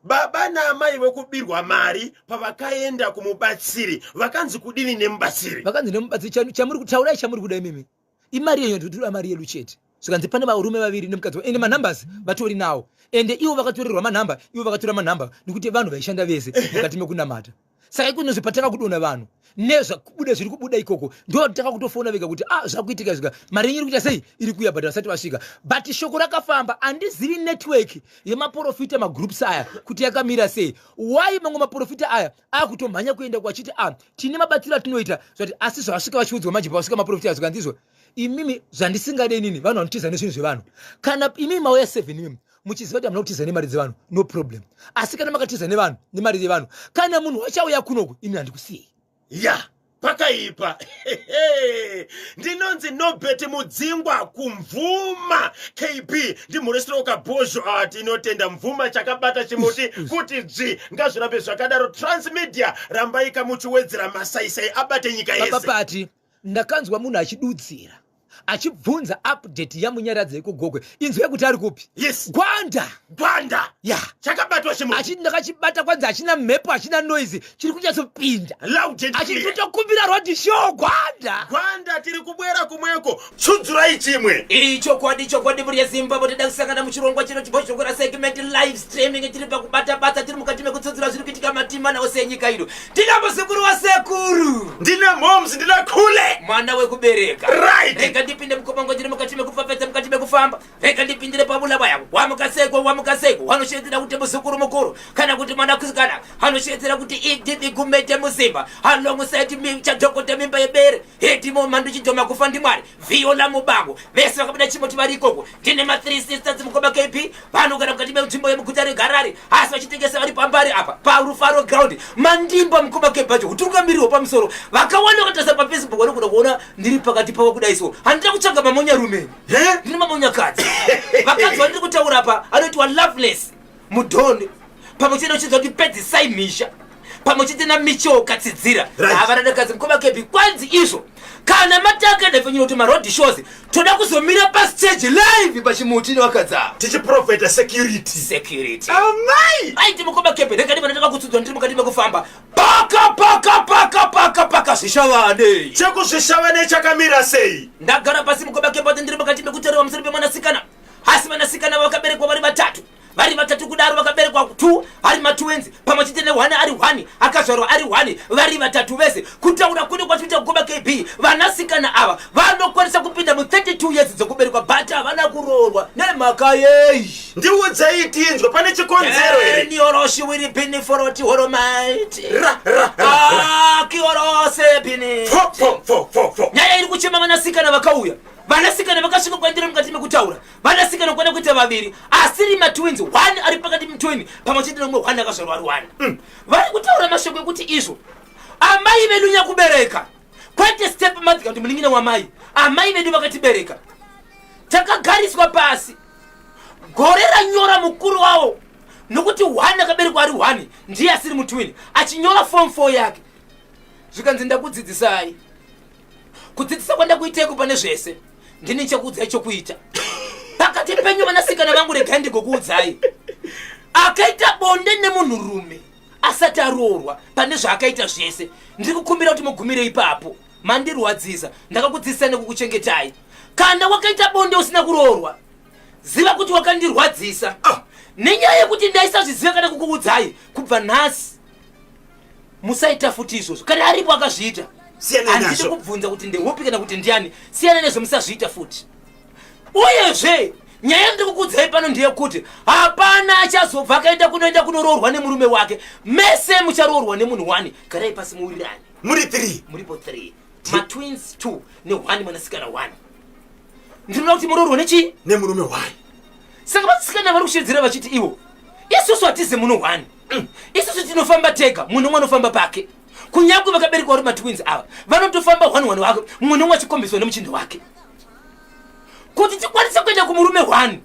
Baba na amai vekubirwa mari pavakaenda kumubatsiri vakanzi kudini nemubatsiri chamuri kutaura chamuri kuda mimi imari yeyo ndotura mari yedu chete zvikanzi pane varume vaviri nemukadzi ende manumbers vatori nawo ende ivo vakatorerwa manhamba ivo vakatora manhamba nekuti vanhu vaishanda vese mukati mekunamata saka ikunozvi pataka kudona vanhu nezvakubuda zviri kubuda ikoko ndo taka kutofona vega kuti zvakuitika zvika mari yenyu iri kuita sei iri kuya but vasati vasvika but shoko rakafamba handizivi network yemaprofita magroups aya kuti yakamira sei why mamwe maprofita aya akutomhanya kuenda kwachiti tine mabatsiro atinoita zvati asi zvasvika vachiudzwa manje pasvika maprofita zvikanzizwa imimi zvandisingade nini vanhu vanotiza nezvinhu zvevanhu kana imimi mauya 7 imimi muchiziva kuti amuna kutiza nemari dzevanhu no problem, asi kana makatiza nevanhu nemari dzevanhu, kana munhu wachauya kunoku ini handikusiyi. ya pakaipa ndinonzi Nobet Mudzingwa kumvuma KP ndi muresero kabozho ati inotenda mvuma chakabata chimuti kuti dzvi ngazvirambe zvakadaro. Transmedia rambaika muchiwedzera masaisai abate nyika yese. Papapati ndakanzwa munhu achidudzira achibvunza update yamunyaradzi yekugogwe, inzwi yekuti ari kupi? Yes, gwanda ya chakabatwa chimuti achiti ndakachibata kwanza, achina mhepo, achina noise, chiri kunyasopinda loud and clear. achitokumbira road show. gwanda tiri kubwera kumweko, tsudzurai chimwe chokwadi muri yeZimbabwe tida kusangana muchirongwa chino chibozhongora segment live streaming tiri pakubata tiri mukati mekutsudzura zviri kuitika matima nawo senyika ino. Ndina musekuru wasekuru, ndina moms, ndina khule mwana wekubereka. Right. Rega ndipinde mukomongo ndiri mukati mekufafedza, mukati mekufamba. Rega ndipindire pabulaba yangu. Wamukaseko hanoshedzera kuti musekuru mukuru kana kuti mwana kusikana hanoshedzera kuti igumete muzimba alongside chadhokota mimba yebere hedimo mandu chidhoma kufa ndimwari viola mubango vese vakabida chimoti vari ikoko. Ndine ma3 sisters mukoma KP vanogara mukati menzvimbo yemuguta reGarare asi vachitengesa vari pambari apa parufaro ground mandimba mukoma KP acho kutungamiriwo pamusoro vakawana vakatasa paFacebook vanokuda kuona ndiri pakati pavo kudai so handina kutsvaga mamonyarume ndine mamonyakadzi. Vakadzi vandiri kutaura apa anoitwa Loveless Mudhoni pamwe chete uchinzwa kuti Pedzi Saimisha pamwe chete naMicho Katsidzira avaradakadzi mukoma KP. Kwanzi izvo kana matakaenda fenyino kuti maroad shows toda kuzomira pastage live pachimuti nevakadza tichiprofita security amai aiti mukoma KP. Rekadi vanataka kutsudzwa ndiri mukati mekufamba paka zvishavane chekuzvishavane chakamira sei. ndagara pasi mukoma KP ati ndiri mukati mekutaura pamusoro pemwanasikana asi vanasikana vakaberekwa vari vatatu kudaro vakaberekwa 2 ari matwenzi pamwe chete ne1 ari 1 akazvarwa ari 1 vari vatatu vese kutaura kune kwatinoita kugoma KP. Vanasikana ava vanokwanisa kupinda mu32 years dzokuberekwa but havana kuroorwa nemhaka yei. ndiudzei tinzwa pane chikonzero here. nioroshi wiri pini foroti horomaiti kiorose pini nyaya iri kuchema vanasikana vakauya. Vanasikana vakasvika kwandiri mukati mekutaura. Vanasikana kwada kuita vaviri asiri matwins 1 ari pakati mutwini pamwe chete nomwe 1 akazvarwa ari 1. Vari kutaura mashoko ekuti izvo amai vedu nyakubereka kwete step mother kuti mulingina wamai amai vedu vakatibereka takagariswa pasi gore ranyora mukuru wavo nokuti 1 akaberekwa ari 1 ndiye asiri mutwini achinyora form 4 yake. Zvikanzi ndakudzidzisai kudzidzisa kwanda kuiteko pane zvese ndini chekuudzai chokuita pakati penyu vanasikana vangu. Regai ndigokuudzai akaita bonde nemunhurume asati aroorwa pane zvaakaita zvese ndiri kukumbira kuti mugumire ipapo mandirwadzisa. Ndakakudzidzisai nekukuchengetai. Kana wakaita bonde usina kuroorwa ziva kuti wakandirwadzisa nenyaya yekuti ndaisazviziva kana kukuudzai kubva nhasi musaita futi izvozvo. Kana aripo akazviita handidi kubvunza kuti ndehupi kana kuti ndiani, siyana nezvo musazviita futi. Uyezve nyaya ndiri kukuudzai pano ndeyekuti hapana achazobva akaenda kunoenda kunoroorwa nemurume wake. Mese mucharoorwa nemunhu 1. Garai pasi muurirani. muri 3 muripo 3 matwins 2 ne1 mwanasikana 1. ndinoda kuti muroorwa nechi nemurume 1. saka vasikana vari kushedzera vachiti ivo isusu hatizi munhu 1 isusu tinofamba tega munhu umwe anofamba pake. Kunyange vakaberekwa vari matwins ava vanotofamba 1 wake munhu umwe achikombiswa nemuchindi wake. Kuti tikwanise kuenda kumurume 1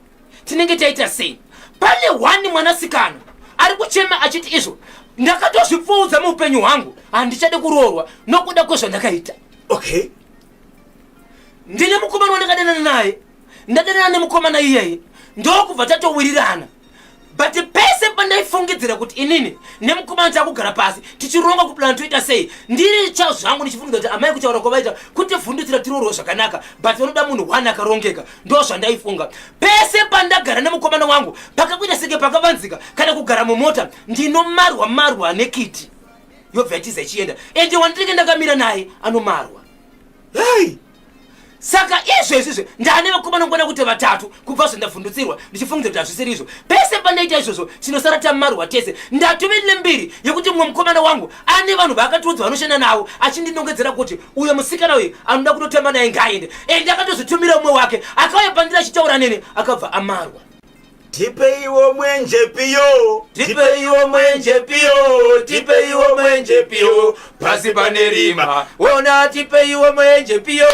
tinenge taita sei? Pane 1 mwanasikana ari kuchema achiti izvo ndakatozvipfuudza muupenyu hwangu handichade kuroorwa nokuda kwezvandakaita. Okay, ndine mukomana wandakadanana naye ndadanana nemukomana iyeye ndokubva tatowirirana but pese pandaifungidzira kuti inini nemukomana takugara pasi tichironga kupulana toita sei ndiri chao zvangu ndichifungidzira kuti amai kutaura kwavaita kuti vhundutsira tiroorwa zvakanaka but vanoda munhu 1 akarongeka. Ndo zvandaifunga pese pandagara nemukomana wangu pakakuita senge pakavanzika kana kugara mumota ndinomarwa nekiti yobva yatiza ichienda ende wandinenge ndakamira naye anomarwa. hey, saka izvezvizve ndane vakomana ngona kuti 3 kubva zvandavhundutsirwa ndichifungidzira kuti hazvisiri izvo. Pese pandaita izvozvo tinosara tamarwa tese. Ndatoverine mbiri yekuti mumwe mukomana wangu ane vanhu vaakatiudza vanoshanda navo achindinongedzera kuti uyo musikana uyu anoda kutotamba naye ngaende ende akatozvitumira umwe wake akauya pandiri achitaura nene akabva amarwa. tipeiwo mwenje piyo, tipeiwo mwenje piyo, tipeiwo mwenje piyo, pasi pane rima. Ona tipeiwo mwenje piyo,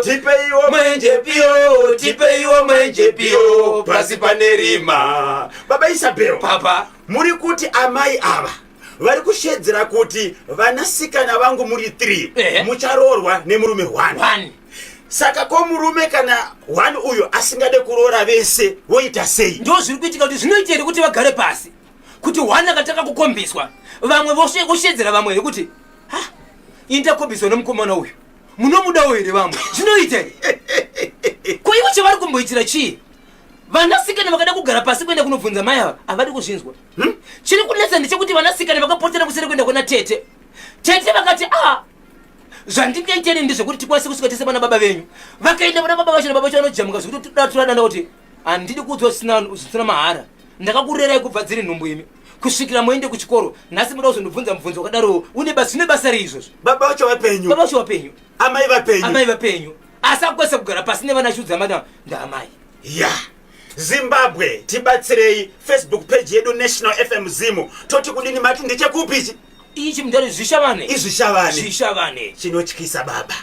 tipeiwo mwenje piyo, tipeiwo mwenje piyo, pasi pane rima. Baba Isabel, Papa, muri kuti amai ava vari kushedzera kuti vanasikana vangu muri 3 mucharorwa nemurume 1. Saka ko murume kana 1 uyo asingade kuroora vese voita sei? ndo zviri kuitika kuti zvinoita here kuti vagare pasi kuti 1 akataka kukombiswa vamwe voshedzera vamwe kuti ha indakombiswa nemukomana uyu munomudawo here vamwe zvinoita here ko ivo chavari kumboitira chii? Vanasikana vakada kugara pasi kuenda kunobvunza mai ava havadi kuzvinzwa. Chiri kunetsa ndechekuti vanasikana vakapotera kuseri kuenda kuna tete vakati zvandingaiteni ndezvekuti tikwanise kusvika tese vana baba venyu. Vakaenda vana baba vacho nababa vacho vanojamuka zvekuti todanana kuti handidi kuudzwa zvisina mahara, ndakakurerai kubva dziri nhumbu imi kusvikira muende kuchikoro, nhasi muda kuzondibvunza mubvunzo wakadaro une basa reizvozvo. Baba vacho vapenyu, amai vapenyu, asi akwanisa kugara pasi nevana chiudza mana ndaamai. ya Zimbabwe, tibatsirei Facebook page yedu National FM Zimu. Toti kudini mati ndechekupichi? Ichi mndari zvishavane. Zvishavane. Chinotyisa baba.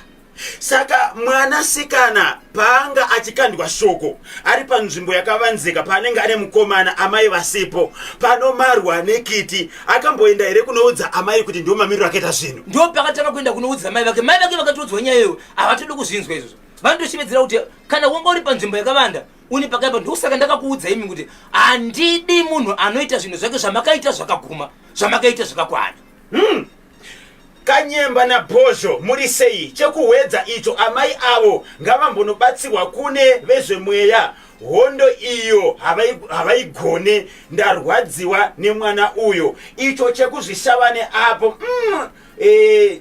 Saka mwanasikana paanga achikandwa shoko ari panzvimbo yakavanzika paanenge ane mukomana amai vasipo panomarwa nekiti akamboenda here kunoudza amai kuti ndio mamiriro akaita zvinhu? Ndio pakataka kuenda kunoudza mai vake vakatodzwa nyaya iyoyo havatodi kuzvinzwa izvozvo. Vandoshevedzera kuti kana wanga uri panzvimbo yakavanda uni pakaipa, ndosaka ndakakuudza imi kuti handidi munhu anoita zvinhu zvake zvamakaita zvakaguma, zvamakaita zvakakwana. Kanyemba na Bozho muri sei chekuwedza icho amai avo ngavambonobatsirwa kune vezvemweya. Hondo iyo havaigone, ndarwadziwa nemwana uyo. Icho chekuzvishavane apo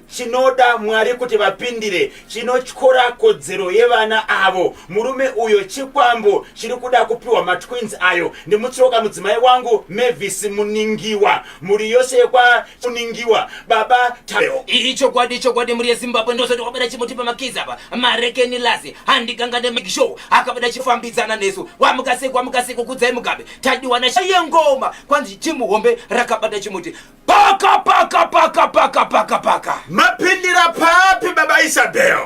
chinoda Mwari kuti vapindire, chinotyora kodzero yevana avo. Murume uyo chikwambo chiri kuda kupiwa matwins ayo. Ndimutsoka mudzimai wangu Mavis Muningiwa, muri yose kwa Muningiwa baba tayo. Icho kwadi muri Zimbabwe ndosati wabada chimuti pamakizi apa marekeni lazi handikangane makishow akabada chifambidzana nesu wamukaseko kudzai mugabe tadiwana chayengoma kwanzi chimuhombe rakabada chimuti paka mapindira papi baba Isabel?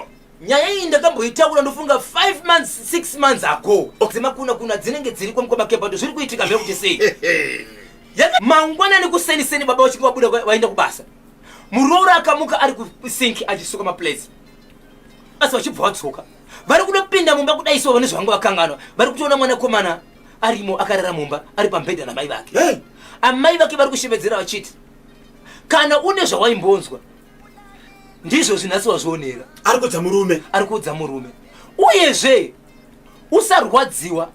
Nyaya iyi ndakamboitaura ndofunga 5 months 6 months ago. Dzimakuna dzinenge dziri kwamukoma kepato zviri kuitika mbere kuti sei. Mangwanani kuseniseni baba wachiki wabuda waenda kubasa. Muroora akamuka ari kusink achisuka maplace. Basa wachibva watsoka. Vari kunopinda mumba kudaiswa vane zvangu vakanganwa. Vari kutoona mwana komana arimo akarara mumba ari pambedha namai vake. Amai vake vari kushevedzera vachiti kana une zvawaimbonzwa ndizvo zvinasi wazvionera. Ari kuudza murume. Uyezve usarwadziwa.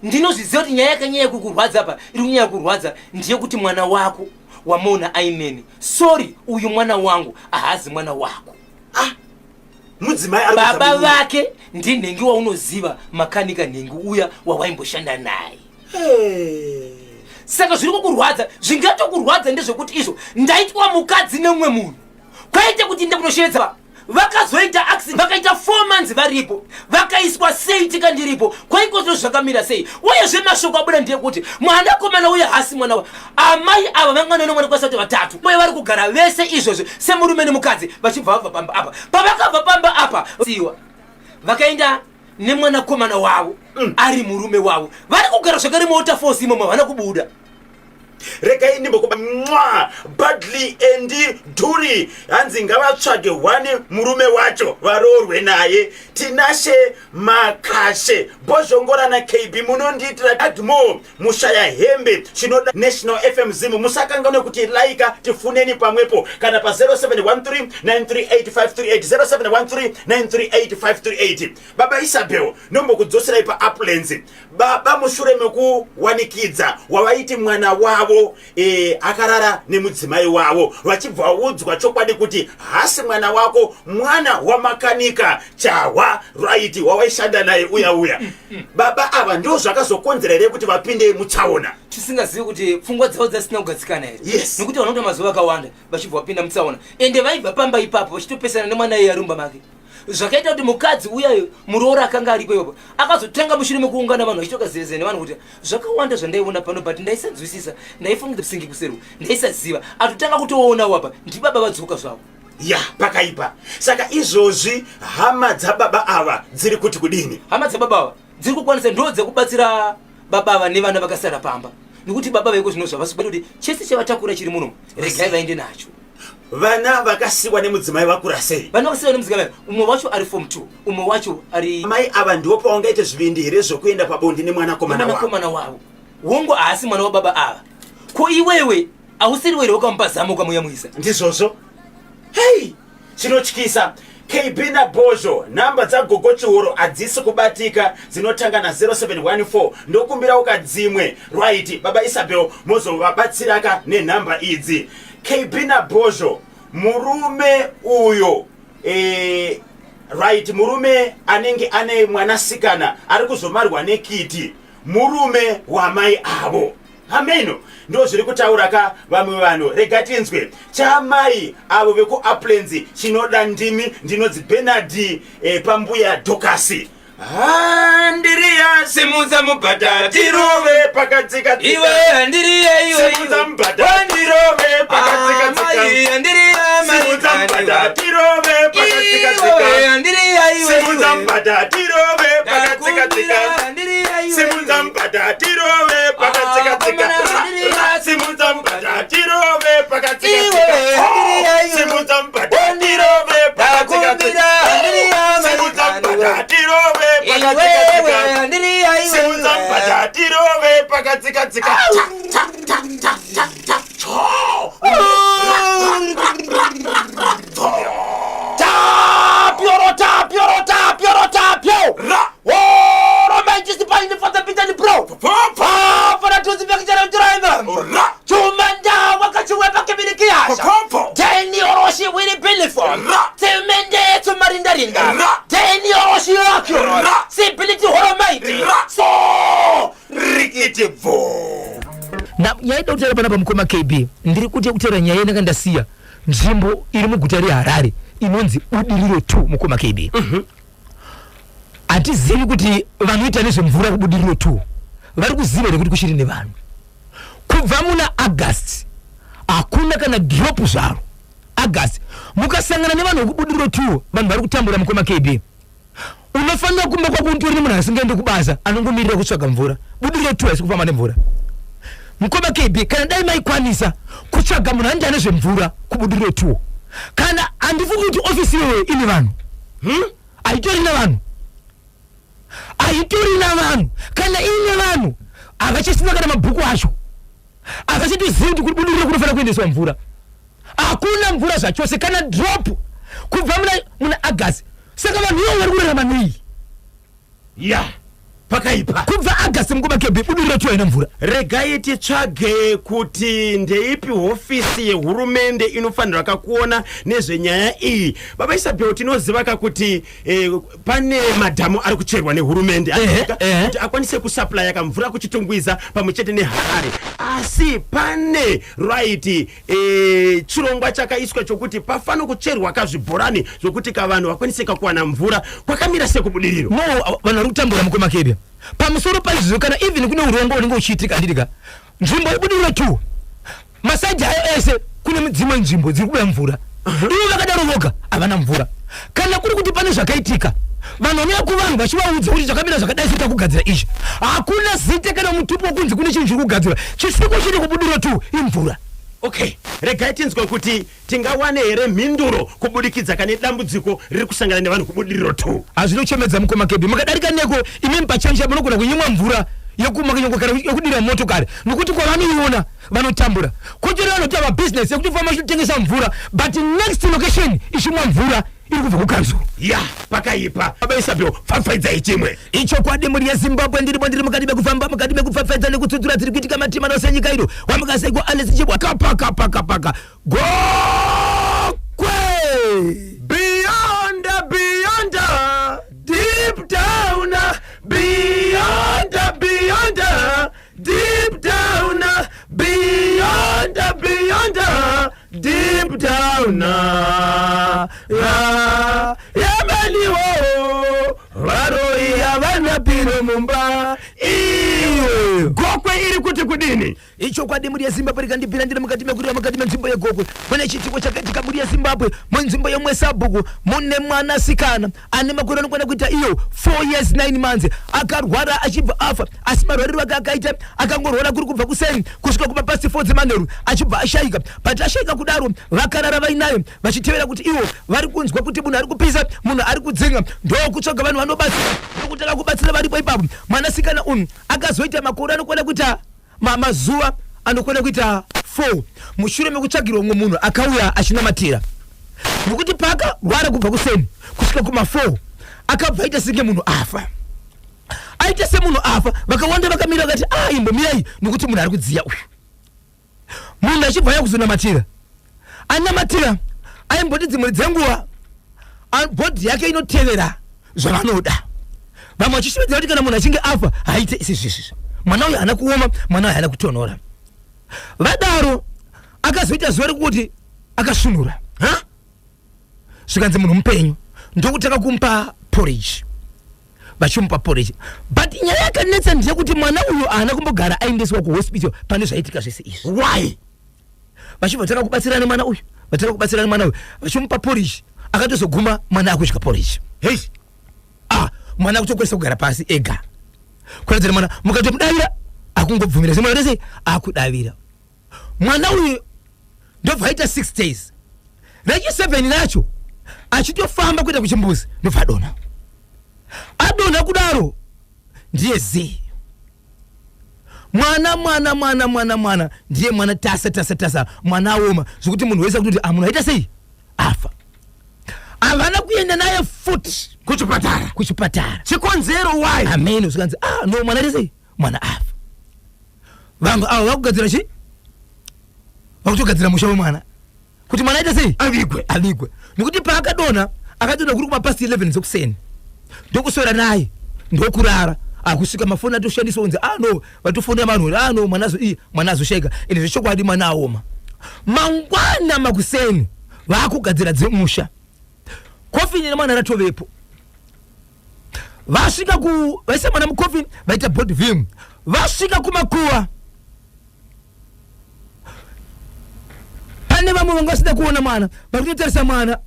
Ndinozviziva kuti nyaya yakanyanya kukurwadza apa iri kunyanya kurwadza ndeyekuti mwana wako wamona aimeni. Sorry, uyu mwana wangu hazi mwana wako. Mudzimai ari baba vake ndinhengi waunoziva, makanika nhengi uya wawaimboshanda naye. Saka zviri kukurwadza, zvingatokurwadza ndezvekuti izvo ndaitwa mukadzi nemumwe munhu. Kwaite kuti ndakunoshevedza vakazoita accident vakaita 4 months varipo vakaiswa sei tikandiripo kwaikozo zvakamira sei. Uyezve mashoko abuda ndeyekuti mwana komana uye hasi mwana wa amai ava vangana nomwana kwasati vatatu uye vari kugara vese izvozvo semurume nemukadzi vachibva vabva pamba apa. Pavakabva pamba apa siwa vakaenda nemwana komana wavo ari murume wavo vari kugara zvakare muwaterfalls imomo havana kubuda. Regai ndimbokuba Badly and Duri hanzi ngavatsvage 1 murume wacho varoorwe naye. Tinashe Makashe Bozhongora na KB munondiitira admo mushaya hembe chinoda National FM Zimu. Musakangane kuti laika tifuneni pamwepo kana pa 0713938538 0713938538. Baba Isabel nombokudzosera pa Uplands. Baba mushure mekuwanikidza wavaiti mwana wavo akarara nemudzimai wavo vachibva vaudzwa chokwadi kuti hasi mwana wako mwana wamakanika chahwa right wawaishanda naye uya. Baba ava ndio zvakazokonzera here kuti vapinde mutsaona. Tisingazivi kuti pfungwa dzavo dzasina kugadzikana here. Yes. Nekuti vanoita mazuva akawanda vachibva vapinda mutsaona ende vaibva pamba ipapo vachitopesana nemwana iye arumba make. zvakaita kuti mukadzi uyayo muroora akanga aripo ipapo akazotenga mushure mekuungana vanhu vachitokazirezene vanhu kuti zvakawanda zvandaiona pano but ndaisanzwisisa ndaifunga singi kusero ndaisaziva atotanga kutoonawo apa ndi baba vadzoka zvavo ya pakaipa saka izvozvi hama dzababa ava dziri kuti kudini hama dzababa ava dziri kukwanisa ndo dzekubatsira baba ava nevana vakasara pamba nekuti baba veko zvino zvavasibata kuti chese chavatakura chiri muno regai vaende nacho vana vakasiwa nemudzimai vakura sei vana vakasiwa nemudzimai umwe wacho ari form 2 umwe wacho ari mai ava ndipo paungaite zvivindi here zvokuenda pabonde nemwanakomana wavo wongo haasi mwana wababa ava ko iwewe hausiri were wakamupa zamo ukamuyamwisa ndizvozvo hei chinotyisa KB naBozho namba dzagogo chiuru hadzisi kubatika dzinotanga na0714 ndokumbira ukadzimwe right baba Isabel mozovabatsiraka nenhamba idzi KB naBozho murume uyo right murume anenge ane mwanasikana ari kuzomarwa nekiti murume wamai avo ameno ndo zviri kutauraka vamwe vanhu regatinzwe chamai avo vekuuplands chinoda ndimi ndinodzi Bernard pambuya Dokasi handiriya simudza mubhadha tirove pakadzika iwe handiriya iwe simudza mubhadha tirove pakadzika handiriya simudza mubhadha tirove pakadzika iwe handiriya iwe simudza mubhadha tirove pakadzika simudza mubhadha tirove pakadzika simudza mubhadha tirove pakadzika simudza mubhadha tirove pakadzika simudza mubhadha tirove simudza mubhadha tirove pakadzika yaida kutera pana pamukoma KB ndiri kuti kutera nyaya inanga ndasiya nzvimbo iri muguta reHarare inonzi Budiriro 2 mukoma KB atizivi kuti vanoita nezvemvura kuBudiriro 2 vari kuziva kuti kuchiri nevanhu kubva muna August hakuna kana drop zvaro August mukasangana nevanhu vekuBudiriro 2 vanhu vari kutambura mukoma KB unofanira kumba kwakuntori nemunhu asingaende kubasa anongomirira kutsvaga mvura Budiriro 2 haisi kufamba nemvura mukoma KB kana dai maikwanisa kutsvaga munhu anje ane zvemvura kuBudiriro 2 kana handifungi kuti ofisi iyoyo ine vanhu haitori navanhu kana ine vanhu havachasina kana mabhuku acho havachatozivi kuti kuBudiriro kunofanira kuendeswa mvura hakuna mvura zvachose kana drop kubva muna August saka vanhu ivo vari kurarama nei ya pakaipa kubva August mukoma KB Budiriro 2 haina mvura regai titsvage kuti ndeipi hofisi yehurumende inofanirwa kakuona nezvenyaya iyi baba Isabel tinoziva kuti pane madhamu ari kucherwa nehurumende kuti akwanise kusupply kamvura kuchitungwiza pamwe chete neHarare asi pane right chirongwa chakaiswa chokuti pafano kucherwa kazvibhorani zvokuti kavanhu vakwanise kuwana mvura kwakamira sekuBudiriro no vanhu vari kutambura mukoma KB pamusoro paizvozvo kana even kune urongwa unenge uchiitika ndirika nzvimbo yeBudiriro 2 masaji ayo ese kune dzimwe nzvimbo dziri kubuda mvura ivo vakadaro voga havana mvura kana kuri kuti pane zvakaitika vanhu vanouya kuvanhu vachivaudza kuti zvakamira zvakadai sita kugadzira izvi hakuna zite kana mutupo wokunzi kune chinhu chiri kugadzira chisiko chiri kuBudiriro 2 imvura okay regai tinzwe kuti tingawane here mhinduro kubudikidza kane dambudziko riri kusangana nevanhu kuBudiriro 2 hazvinochemedza mukoma KB mukadarika neko imwe mpachanji munogona kunyimwa mvura yekudira motokari nokuti kwavanoiona vanotambura kutori vanoti ava business yekuti famba chitengesa mvura but next location ichimwa mvura iri kubva kukanzuru ya pakaipa baba Isabel pfapfaidzai chimwe icho kwadi muri yeZimbabwe ndiri mukati mekufamba mukati mekupfapfaidza nekutsudzura dziri kuitika matima anose nyika ino wamukaseko Alex Chibwa kapaka gokwe beyond deep down beyond deep down beyond deep Cape Town yamaliwo varoya vanapiro mumba gokwe iri kuti kudini icho kwadi muri yeZimbabwe rikandibvira ndiri mukati mekurira mukati menzvimbo yegokwe kune chitiko chakaitika muri yeZimbabwe munzvimbo yomwe sabhuku mune mwanasikana ane makore anokwana kuita iyo 4 years 9 months akarwara achibva afa asi marwariro ake akaita akangorwara kuri kubva kuseni kusvika kumapasi 4 dzemanheru achibva ashayika but ashayika kudaro vakarara vainayo vachitevera kuti ivo vari kunzwa kuti munhu ari kupisa munhu ari kudzinga ndokutsvaga vanhu vanobatsira ndokutanga kubatsira varipo ipapo mwanasikana uyu akazoita makore anokwana kuita mazuva anokwana kuita 4 mushure mekutsvagirwa umwe munhu akauya achinamatira nokuti pakarwara kubva kuseni kusvika kuma4 akabva aita senge munhu afa aita semunhu afa vakawanda vakamira vakati imbomirai nokuti munhu ari kudziya uyu munhu achibva aya kuzonamatira anamatira aimboti dzimwe dzenguva bhodhi yake inotevera zvavanoda vamwe vachishivedzera kuti kana munhu achinge afa haite isizvizvi mwana uyu haana kuoma mwana uyu haana kutonhora vadaro akazoita zuva rekuti akasvinura zvikanzi munhu mupenyu ndokutaka kumupa porridge vachimupa porridge but nyaya yakanetsa ndeyekuti mwana uyu haana kumbogara aendeswa kuhospital pane zvaitika zvese izvi why vachibva vataka kubatsirana nemwana uyu vataka kubatsirana nemwana uyu vachimupa porridge akatozoguma mwana akudya porridge hey mwana akutokwanisa kugara pasi ega kuratidza mwana mukatomudavira akungobvumira semwana rese akudavira mwana uyu ndobva aita 6 days rechi 7 nacho achitofamba kuenda kuchimbuzi ndobva adonha kudaro ndiye zi mwana ndiye mwana tasa mwana aoma zvokuti munhu wese kuti munhu aita sei afa havana kuenda naye futi kuchipatara chikonzero why amen zvikanzi no mwana rese mwana afa vangu avo vakugadzira chi vakutogadzira musha wemwana kuti mwana aita sei avigwe nokuti paakadonha akadonha kuri kumapasi 11 dzokuseni ndokuswera naye ndokurara akusvika mafoni atoshandiswa unzi no vatofonera vanhu no mwana azoshayika ende zvechokwadi mwana aoma mangwana makuseni vakugadzira dzemusha kofini nemwana ratovepo vasvika vaisa mwana mukofini vaita body vim vasvika kumakuva pane vamwe vanga vasida kuona mwana vari kutotarisa mwana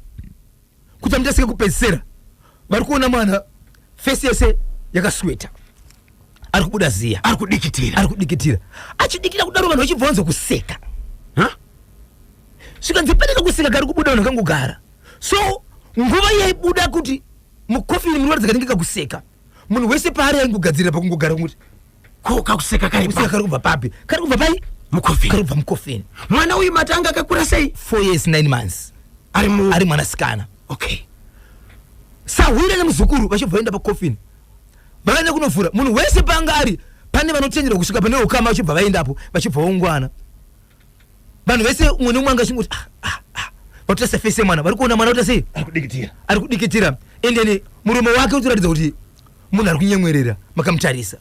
kuti amutasike kupedzisira vari kuona mwana fesi yese yakasweta ari kubuda ziya ari kudikitira achidikira kudaro vanhu vachibva vanza kuseka zvikanzi panenge kuseka kari kubuda vanhu vakangogara so nguva yaibuda kuti mukofini munoratidza kanenge kakuseka munhu wese paari aingogadzirira pakungogara kuti kakuseka kari kubva papi kari kubva pai kari kubva mukofini mwana uyu matanga akakura sei 4 years 9 months ari mwanasikana okay sahwira nemuzukuru vachibva vaenda pakofini vakaenda kunovhura munhu wese panga ari pane vanotendera kusvika pane ukama vachibva vaendapo vachibva vaungwana vanhu vese umwe neumwe anga achingoti vatotasa fese mwana vari kuona mwana utasei ari kudikitira endeni muromo wake utoratidza kuti munhu ari kunyemwerera makamutarisa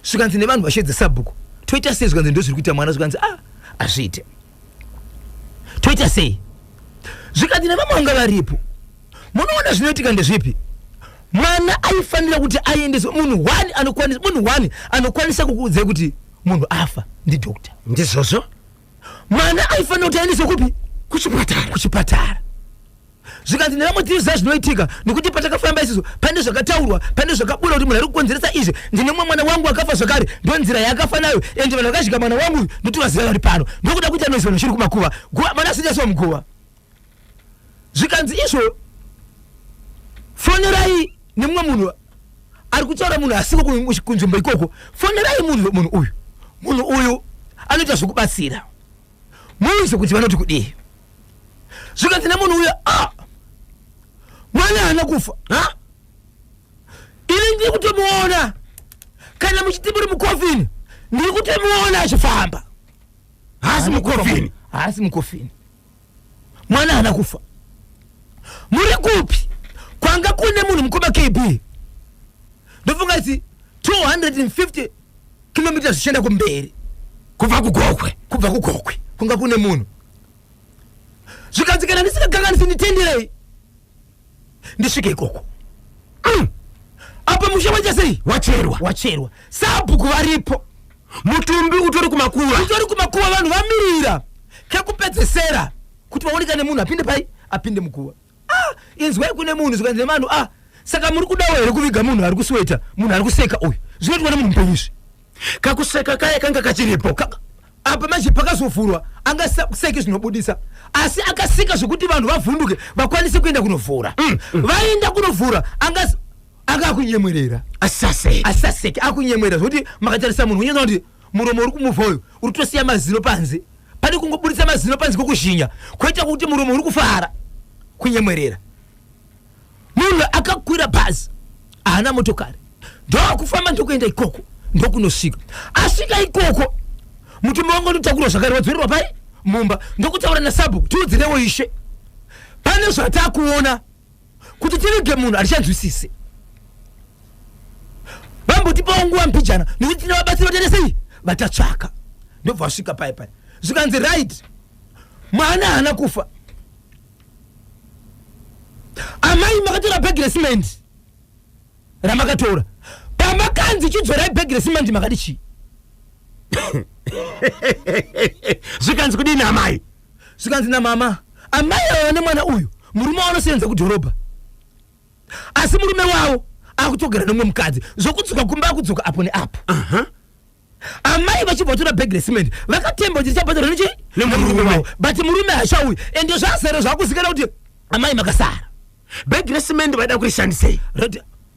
zvikanzi nevanhu vashedza sabhuku toita sei zvikanzi ndozviri kuita mwana zvikanzi azviite toita sei zvikanzi nevamwe vanga varipo munoona zvinoitika ndezvipi mwana aifanira kuti aendeswe munhu 1 anokwanisa kukuudzai kuti munhu afa ndidhokta ndizvozvo mwana aifanira kuti aendeswe kupi kuchipatara zvikanzi nevamwe tiriziva zvinoitika nekuti patakafamba isiso pane zvakataurwa pane zvakabuda kuti munhu ari kukonzeresa izvi ndine mumwe mwana wangu akafa zvakare ndo nzira yaakafa nayo ende vanhu vakasvika mwana wangu ndotivaziva vari pano ndokuda kuita noisi vanhu chiri kumakuva mwana asijasiwa muguva zvikanzi izvo fonerai nemumwe munhu ari kutaura munhu asiko kunzvimbo ikoko fonerai munhu uyu anoita zvokubatsira muise kuti vanoti kudii zvikanzi nemunhu uyu mwana haana kufa ini ndiri kutomuona kana muchiti muri mukofini ndiri kutomuona achifamba haasi mukofini mwana haana kufa muri kupi kwanga kune munhu mukoma KB ndofunga iti 250 kilometers zvichienda kumberi kubva kugokwe kwanga kune munhu zvikanzikana ndisingakanganisi nditenderei ndisvike ikoko apa musha wachasei wacherwa sabhuku varipo mutumbi utori kumakuva vanhu vamirira kekupedzesera kuti vaonekane munhu apinde mukuva inzwai kune munhu zvikanzi vanhu saka muri kudawo here kuviga munhu ari kusweta munhu ari kuseka uyu zvinoitwa nemunhu mupenyizvi kakuseka kaya kanga kachiripo apa manje pakazovhurwa angaseki zvinobudisa asi akasika zvokuti vanhu vavhunduke vakwanise kuenda kunovhura vaenda kunovhura anga akunyemwerera asaseke akunyemwerera zvokuti makatarisa munhu unyenza kuti muromo uri kumuvha uyu uri kutosiya mazino panze pane kungobudisa mazino panze kwekuzhinya kwoita kuti muromo uri kufara kunyemwerera munhu akakwira bhazi haana motokari ndokufamba ndokuenda ikoko ndokunosvika asvika ikoko mutumbi wangu ndotakurwa zvakare wadzorerwa pai mumba ndokutaura nasabhuku tiudzirewo ishe pane zvatakuona kuti tivige munhu atichanzwisise vambotipawo nguva mpijana nekuti tina vabatsiri vateresei vatatsvaka ndobva vasvika pai zvikanzi right mwana haana kufa amai makatora bhegi resimend ramakatora pamakanzi chidzorai bhegi resimend makati chii zvikanzi kudini amai zvikanzi namama amai ava nemwana uyu murume wanosenza kudhorobha asi murume wavo akutogara nomwe mukadzi zvokudzoka kumba akudzoka apo neapo amai vachibva tora bhegi resimend vakatemba kuti richabhadhara nemurume wavo but murume hachauyi ende zvazere zvakuzikana kuti amai makasara bhegi resimend vaida kurishandisei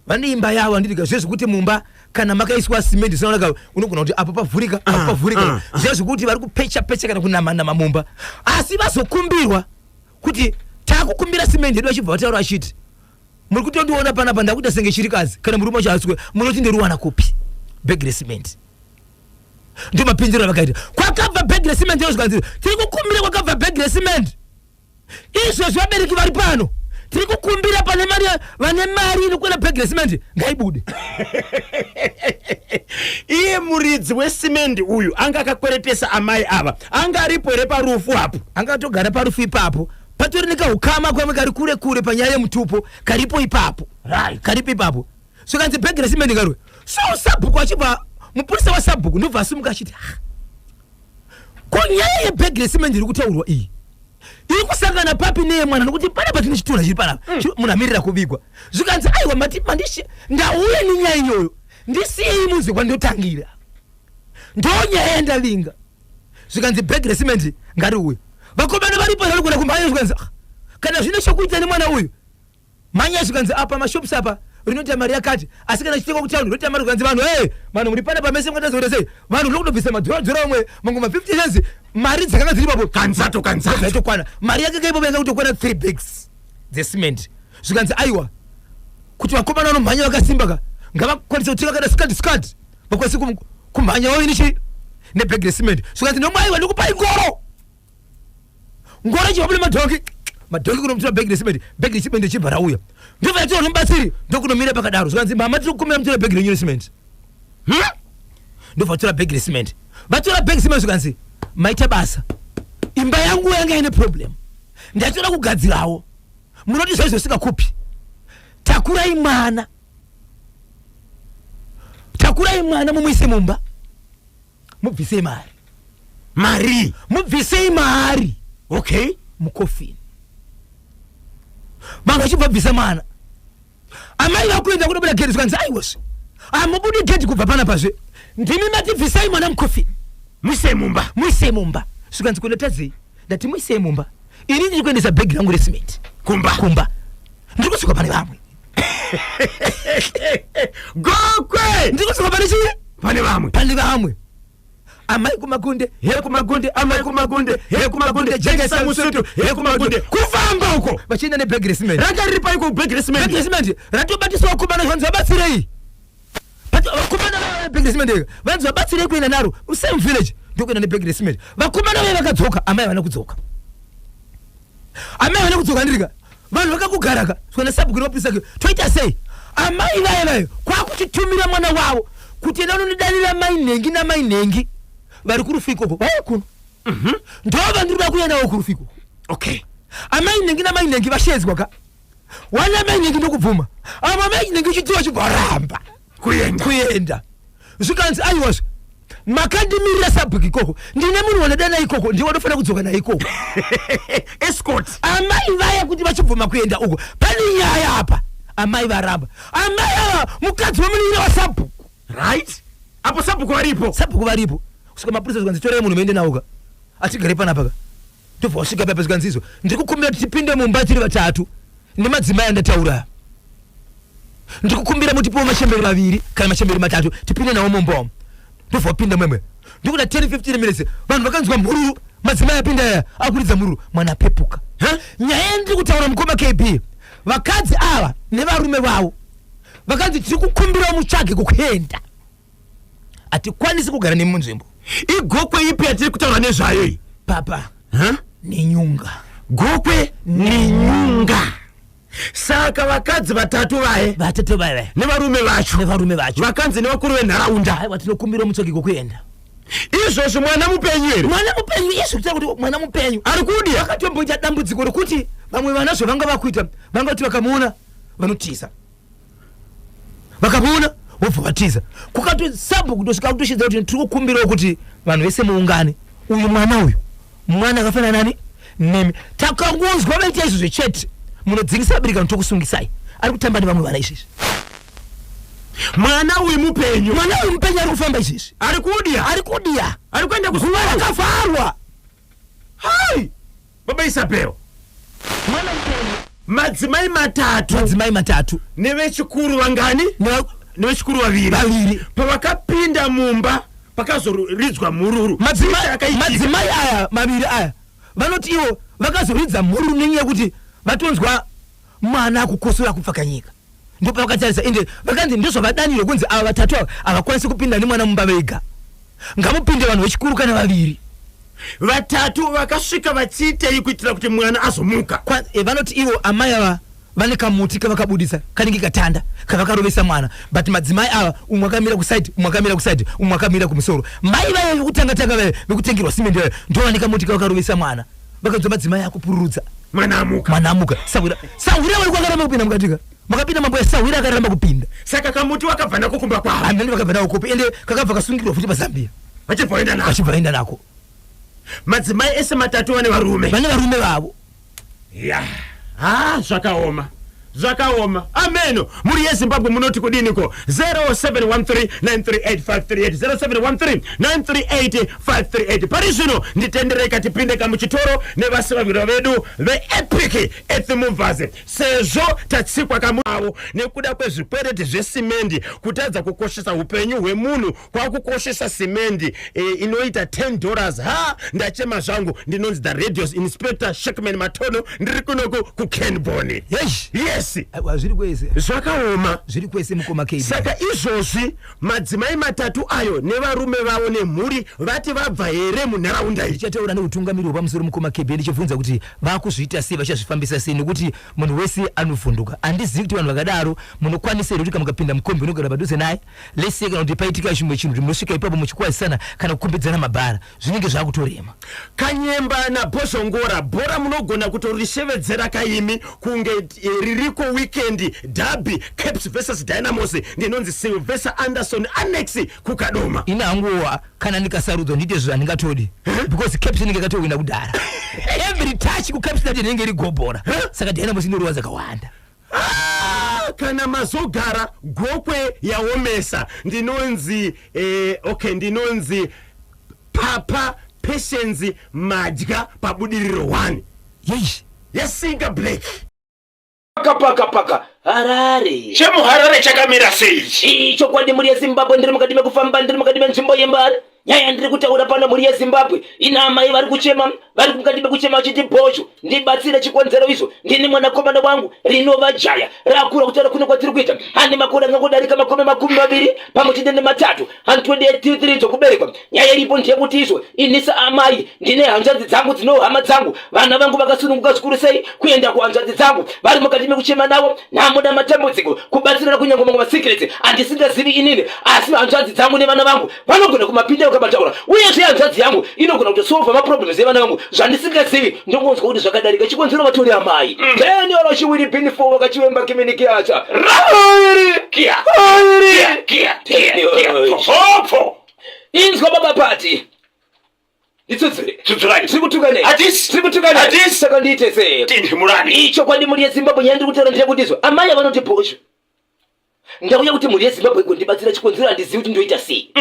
vane imba yavo andiriga zvezvekuti mumba kana makaiswa simende zinooneka unogona kuti apo pavhurika apo pavhurika zvezvekuti vari kupecha kana kunama mumba asi vazokumbirwa kuti takukumbira simende yedu vachibva vataura achiti muri kutondiona panapa ndakuita senge chirikazi kana murume wachaaswe munoti ndiriwana kupi bhegi resimende ndio mapinziro avakaita kwakabva bhegi resimende yozvikanzi tiri kukumbira kwakabva bhegi resimende izvozvo vabereki vari pano tiri kukumbira pane mari vane mari inokwena bhegi resimende ngaibude iye muridzi wesimende uyu anga akakweretesa amai ava anga aripo here parufu apo anga atogara parufu ipapo patori nekahukama kwame kari kure panyaya yemutupo karipo ipapo karipo ipapo zvikanzi bhegi resimende ngarwe so sabhuku achibva mupurisa wasabhuku ndobva asimuka achiti konyaya yebhegi resimende iri kutaurwa iyi iri kusangana papi neye mwana nokuti pane patine chitunha chiri panapa munhu amirira kuvigwa zvikanzi aiwa mandishi ndauya nenyaya iyoyo ndisiyei muzi kwandotangira ndonyaya yandavinga zvikanzi bhegi resimende ngariuye vakomana varipo zvarikuna kumhanya zvikanzi kana zvine chokuita nemwana uyu mhanya zvikanzi apa mashopusi apa rinoita mari yakati asi kana chitenga kutaundi rinoita mari zvikanzi vanhu vanhu muri pana pamese mwatazorera sei vanhu lokutobvisa madhora omwe mangoma 50 cents mari dzakanga dziri papo kanzato kwana mari yake kaipo yanga kutokwana 3 bags dzecement zvikanzi aiwa kuti vakomana vanomhanya vakasimbaka ngavakwanisa kutenga kana skadi vakwanise kumhanya wavo inichi nebhegi resimende zvikanzi nomwe aiwa ndikupai ngoro chivapune madhongi kunomutora bhegi resimende chibva rauya ndobva yatora nomubatsiri ndokunomira pakadaro zvikanzi mama tiri kukumbira mutora bhegi renyu resimende ndobva vatora bhegi resimende vatora bhegi resimende zvikanzi maita basa imba yangu yanga ine problem ndatoda kugadzirawo munoti zvaizvo singakupi takurai mwana mumuise mumba mubvisei mari mubvisei mari okay mukofini vanhu vachibva bvisa mwana amai vakuenda kunobuda gedi zvikanzi aiwozve amubudi gedi kubva panapazve ndimi mati bvisai mwana mukofini muisei mumba zvikanzi kundotadzei ndati muisei mumba ini ndiri kuendesa bhegi rangu resimende kumba ndiri kusvika pane vamwe gokwe ndiri kusvika pane chii pane vamwe amai kumagunde amai kumagunde jengesa musutu kumagunde kufamba uko vachienda nebhegi resimende ranga riri paiko bhegi resimende ratobatiswa vakomana vanzi vabatsirei vakomana bhegi resimende vanzi vabatsirei kuenda naro same village ndokuenda nebhegi resimende vakomana vai vakadzoka amai havana kudzoka ndirika vanhu vakakugaraka zvona sabhuku rinopisa toita sei amai vayo kwakutitumira mwana wavo kuti enda unondidanira mai nhengi vari kurufu ikoko vaya kuno ndova ndiri kuda kuendawo kurufu ikoko okay amai nengina mai nengi bashezwa ka wana mai nengi ndokubvuma ama mai nengi chitiwa chibaramba kuyenda zvikanzi aiwas makandimirira sabhuki ikoko ndine munhu wanodana ikoko ndiwe ndofana kudzoka naye ikoko escort amai vaya kuti vachibvuma kuenda uko pane nyaya apa amai varamba amai ava mukadzi wemunira wa sabhuku right apo sabhuku varipo kusvika mapurisa zvikanzi torai munhu muende nawo ka atigare panapa tobva wasvika papa zvikanzi izvo ndikukumbira kuti tipinde mumba tiri vatatu nemadzimai andataura ndikukumbira mutipiwo mashemberi maviri kana mashemberi matatu tipinde nawo mumba ndobva wapinda mwemwe ndikuda 10-15 minutes vanhu vakanzwa mhururu madzimai apinda aya akuridza mhururu mwana apepuka nyaya ndiri kutaura mukoma KB vakadzi ava nevarume vavo vakanzi tiri kukumbirawo mutsvage kukuenda hatikwanisi kugara nemunzvimbo igokwe ipi yatiri kutaura nezvayo iyi papa nenyunga gokwe nenyunga saka vakadzi vatatu vatatu vaye nevarume vacho vakanzi nevakuru venharaunda aiwa tinokumbira mutsvage kukuenda izvozvo mwana mupenyu here mwana mupenyu yesu kutaura kuti mwana mupenyu ari kudi vakatomboita dambudziko rokuti vamwe vana zvavanga vakuita vanga kuti vakamuona vanotiza vakamuona vobva vatiza kukatosabhuku kutosvika kutoshidza kuti tiri kukumbirawo kuti vanhu vese muungane uyu mwana akafanana nani nemi takangonzwa vaita izvozvo chete munodzingisa birika notokusungisai ari kutamba nevamwe vana izvizvi mwana uyu mupenyu ari kufamba izvizvi ari kudiya ari kuenda kuzuva rakavharwa hai baba Isabel mwana mupenyu madzimai matatu nevechikuru vangani nevechikuru vaviri pavakapinda mumba pakazoridzwa mhururu madzimai aya maviri aya vanoti ivo vakazoridza mhururu nenyaya yekuti vatonzwa mwana akukosora kupfaka nyika ndipo vakatarisa ende vakanzi ndozvavadanirwa kunzi ava vatatu ava havakwanisi kupinda nemwana mumba vega ngamupinde vanhu vechikuru kana vaviri vatatu vakasvika vachiitei kuitira kuti mwana azomuka vanoti ivo amai ava vane kamuti kavakabudisa kanenge katanda kavakarovesa mwana but madzimai ava umwe akamira kusaidi umwe akamira kumusoro mai vaya vekutanga vaya vekutengerwa simende vaya ndovane kamuti kavakarovesa mwana vakanzwa madzimai akupururudza mwana amuka sahwira vari kwakaramba kupinda mukatika makapinda mambo yasahwira akaramba kupinda saka kamuti wakabva nako kumba kwavo andani vakabva nako kopi ende kakabva kasungirwa futi pazambia vachibvaenda nako madzimai ese matatu vane varume vavo zvakaoma ameno muri yezimbabwe munoti kudiniko 0713938538 0713938538 pari zvino nditendereka tipindeka muchitoro nevasivavirwa vedu veepic ethmovers sezvo tatsikwa kamuavo nekuda kwezvikwereti zvesimendi kutadza kukoshesa upenyu hwemunhu kwakukoshesa simendi inoita $10 ndachema zvangu ndinonzi the radios inspector Shekman Matono ndiri kunoko kukenboni yes zviri kwese mukoma KB saka izvozvi madzimai matatu ayo nevarume vavo nemhuri vati vabva here munharaunda iyi ndichataura neutungamiri hwepamusoro mukoma KB ndichibvunza kuti vakuzviita sei vachazvifambisa sei nekuti munhu wese anovhunduka handizivi kuti vanhu vakadaro munokwanisa here kuti kana mukapinda mukombi unogara padhuze naye lese kana kuti paitika chimwe chinhu kuti munosvika ipapo muchikwazisana kana kukombidzana mabhara zvinenge zvakutorema kanyemba nabhozhongora bhora munogona kutorishevedzera kaimi kunge ririko weekend derby Caps versus Dynamos ndinonzi Sylvester Anderson Annex kukadoma inanguwa kana ndikasarudzwa ndite zvo andingatodi because Caps inenge katowina kudhara every touch ku Caps stadium inenge rigobhora saka Dynamos inoruwa zakawanda kana mazogara gokwe yaomesa ndinonzi ndinonzi Papa Patience Madya pabudiriro 1 yasinga Black paka Harare chemuharare chakamira sei icho kwadi muri yeZimbabwe ndiri mukati mekufamba ndiri mukati menzvimbo yembari nyaya ndiri kutaura pano muri yeZimbabwe ina amai vari kuchema vari mukati mekuchema chiti bhosho ndibatsire chikonzero izvo ndini mwanakomana wangu rinova jaya rakura kutaura kuno kwatiri kuita hane makore angangodarika makumi 20 pamwe chete ne3 23 dzokuberekwa nyaya iripo ndeyekuti izvo inisa amai ndine hanzvadzi dzangu dzinohama dzangu vana vangu vakasununguka zvikuru sei kuenda kuhanzvadzi dzangu vari mukati mekuchema navo namuda matambudziko kubatsirana kunyange mamwe masecrets andisingazivi inini asi hanzvadzi dzangu nevana vangu vanogona kumapinda ukabataura uye zve hanzvadzi yangu inogona kutosolva maproblems evana vangu zvandisingazivi ndongonzwa kuti zvakadarika chikonzero vatori amai teni oro chiwiri pini 4 vakachiwemba kiminiki acha inzwa baba pati saka ndiite sei icho kwandi muri yezimbabwe nyaya ndiri kutaura ndire kutizwa amai avanoti bhosho ndauya kuti muri yezimbabwe igondibatsira chikonzero handizivi kuti ndoita sei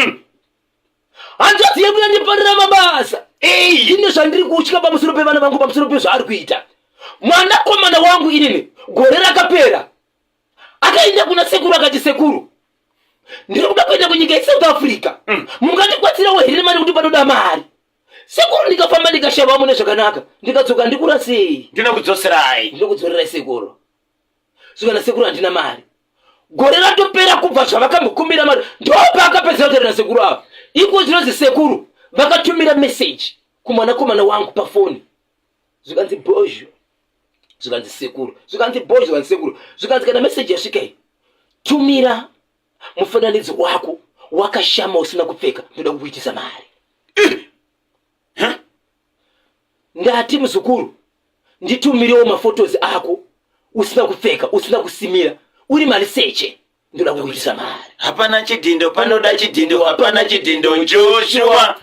hanzvadzi yedu yandiparira mabasa ine zvandiri kutya pamusoro pevana vangu pamusoro pezvaari kuita mwanakomana wangu inini gore rakapera akaenda kuna sekuru akati sekuru ndiri kuda kuenda kunyika yeSouth Africa mungandikwatirawo here mari kuti panoda mari sekuru ndikafamba ndikashavawo mune zvakanaka ndikadzoka ndikura sei ndinokudzoserai ndinokudzorerai sekuru svikana sekuru handina mari gore ratopera kubva zvavakambokumbira mari ndopakapedzera kutaura nasekuru ava iko zvinonzi sekuru vakatumira meseji kumwanakomana wangu pafoni zvikanzi bhozho zvikanzi sekuru zvikanzi bhozho zvikanzi sekuru zvikanzi kana meseji yasvikai tumira mufananidzo wako wakashama usina kupfeka ndoda kukuitisa mari ndati muzukuru nditumirewo mafotozi ako usina kupfeka usina kusimira uri mari seche ndoda kukuitisa mari hapana chidhindo panoda chidhindo hapana chidhindo Joshua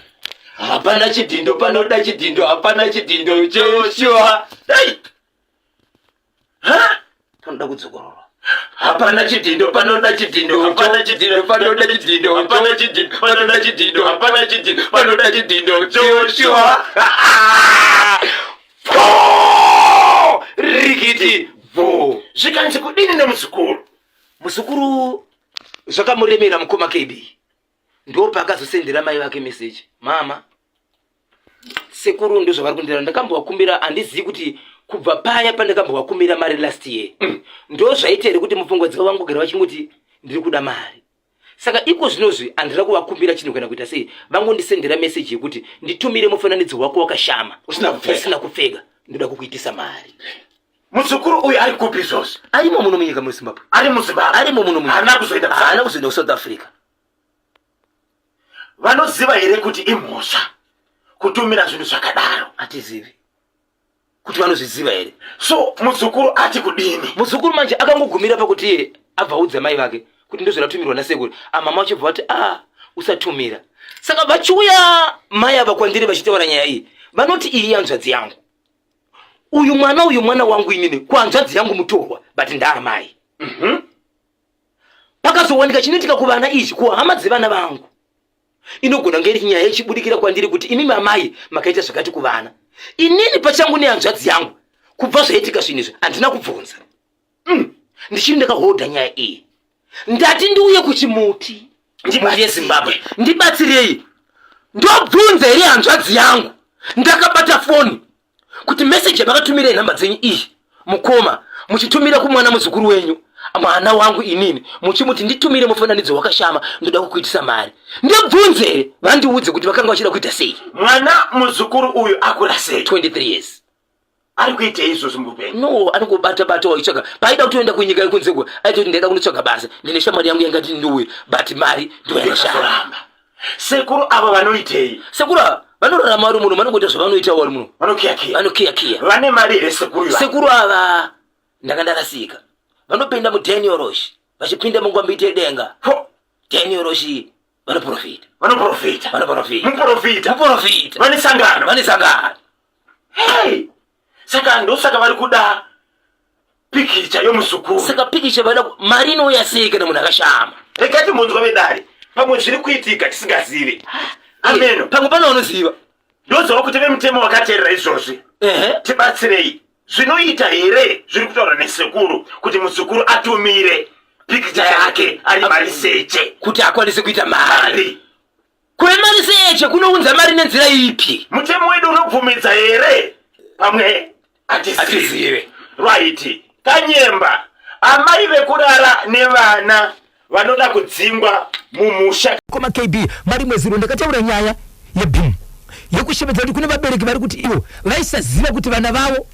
hapana chidhindo panoda chidhindo hapana chidhindo Joshua panoda kudzokorora hapana chidhindo panoda chidhindo hapana chidhindo panoda chidhindo hapana chidhindo panoda chidhindo hapana chidhindo panoda chidhindo Joshua rikiti vo zvikanzi kudini nemuzukuru zvakamuremera mukoma KB ndopakazosendera mai vake meseji mama sekuru ndozvavari kundira ndakambovakumbira handizivi kuti kubva paya pandakambovakumbira mari last year ndozvaita here kuti mupfungwa dzika vangogara vachingoti ndiri kuda mari saka iko zvinozvi handira kuvakumbira chinhu kana kuita sei vangondisendera meseji yekuti nditumire mufananidzo wako wakashama usina kupfeka ndoda kukuitisa mari muzukuru uyu ari kupi zvose arimo muno munyika muzimbabwe arimo muno haana kuzoenda kuSouth Africa vanoziva here kuti imhosva kutumira zvinhu zvakadaro hatizivi kuti vanozviziva here so muzukuru ati kudini muzukuru manje akangogumira pakuti iye abvaudza mai vake kuti ndozvandatumirwa nasekuru amama vachibva vati usatumira saka vachiuya mai ava kwandiri vachitaura nyaya iyi vanoti iyi yanzvadzi yangu uyu mwana wangu inini kwanzvadzi yangu mutorwa but ndaamai pakazowanika chinoitika kuvana izvi kuhama dzevana vangu inogona ngeri nyaya ichibudikira kwandiri kuti imimi amai makaita zvakati kuvana inini pachangu nehanzvadzi yangu kubva zvaitika zvinhu izvi handina kubvunza ndichiri ndakahodha nyaya iyi ndati ndiuye kuchimuti muri yeZimbabwe ndibatsirei ndobvunza here hanzvadzi yangu ndakabata foni kuti meseji yavakatumira nhamba dzenyu iyi mukoma muchitumira kumwana muzukuru wenyu mwana wangu inini muchimuti nditumire mufananidzo wakashama ndoda kukuitisa mari ndibvunze vandiudze kuti vakanga vachida kuita sei mwana muzukuru uyu akura sei 23 years ari kuita izvozvo mupenyu no anongobata waitsvaga paida kutoenda kunyika yekunzeko aiti kuti ndaida kunotsvaga basa ndine shamwari yangu yangati ndiuye but mari ndoyashama sekuru ava vanoitei sekuru vanorarama vari muno vanongoita zvavanoita vari muno vanokiyakiya vane mari here sekuru ava ndakandarasika vanopinda muDaniel Rosh vachipinda mungwambite denga Daniel Rosh vanoprofita vanesangana hey saka ndosaka vari kuda pikicha yomuzukuru saka pikicha vaida mari inouya sei kana munhu akashama rekati munzwa vedare pamwe zviri kuitika tisingazivi ameno pamwe pane vanoziva ndozova kuti vemutemo vakateerera izvozvi tibatsirei zvinoita here zviri kutaura nesekuru kuti muzukuru atumire pikicha yake ari mari seche kuti akwanise kuita mari kuve mari seche kunounza mari nenzira ipi mutemo wedu unobvumidza here pamwe atizive right kanyemba amai vekurara nevana vanoda kudzingwa mumusha koma KB mari mweziro ndakataura nyaya yebhim yekushemedza kuti kune vabereki vari kuti ivo vaisaziva kuti vana vavo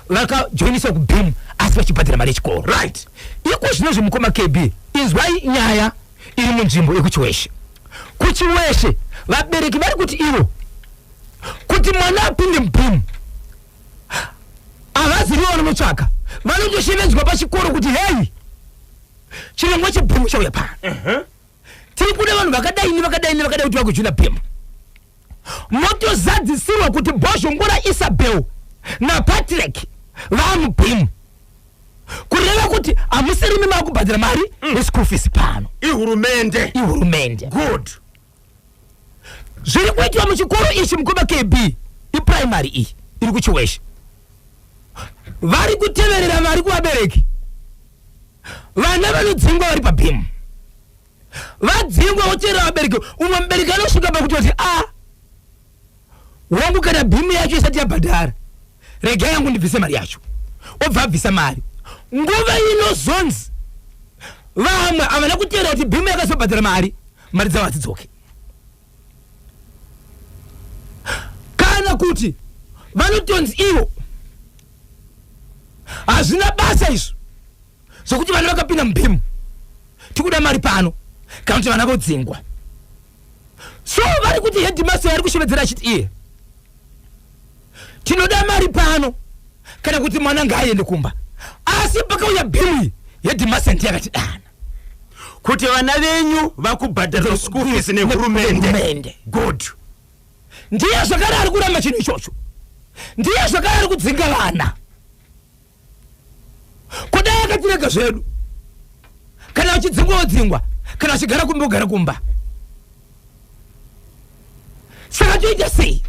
vakajoiniswa kubhim asi vachibhadhira mari yechikoro right iko zvinozvi mukoma KB inzwai nyaya iri munzvimbo yekuchiweshe vabereki vari kuti ivo kuti kuti mwana apinde mpimu avaziriwa vanomutsvaka vanotoshevedzwa pachikoro kuti hei chirongwa chebhimu chauya pano tiri kuda vanhu vakadai kuti vakujoina bhimu motozadzisirwa kuti Bhoshongora Isabel naPatrick vamubhimu kureva kuti hamusirimi makubhadhira mari yeschool fees pano ihurumende good zviri kuitwa muchikoro ichi Mukoba KB iprimary iyi iri kuchiweshe vari kuteverera mari kuvabereki vana vanodzingwa vari pabhimu vadzingwa voteerera vabereki umwe mubereki anosvika pakutoti wangu kana bhimu yacho isati yabhadhara regai yangu ndibvise mari yacho obva abvisa mari nguva inozonzi vamwe havana kuteerera kuti bhimu yakazobhadhara mari dzavo hadzidzoke kana kuti vanotonzi ivo hazvina basa izvo zvokuti vana vakapinda mubhimu tikuda mari pano kana kuti vana vodzingwa so vari kuti headmaster vari kushevedzera achiti iye tinoda mari pano kana kuti mwana ngaaende kumba asi pakauya bhimu iyi headmaster ndiyakatidana kuti vana venyu vakubhadhara school fees nehurumende good ndiye zvakare ari kuramba chinhu ichocho ndiye zvakare ari kudzinga vana kudai akatirega zvedu kana vachidzingwa vodzingwa kana vachigara kumba vogara kumba saka toita sei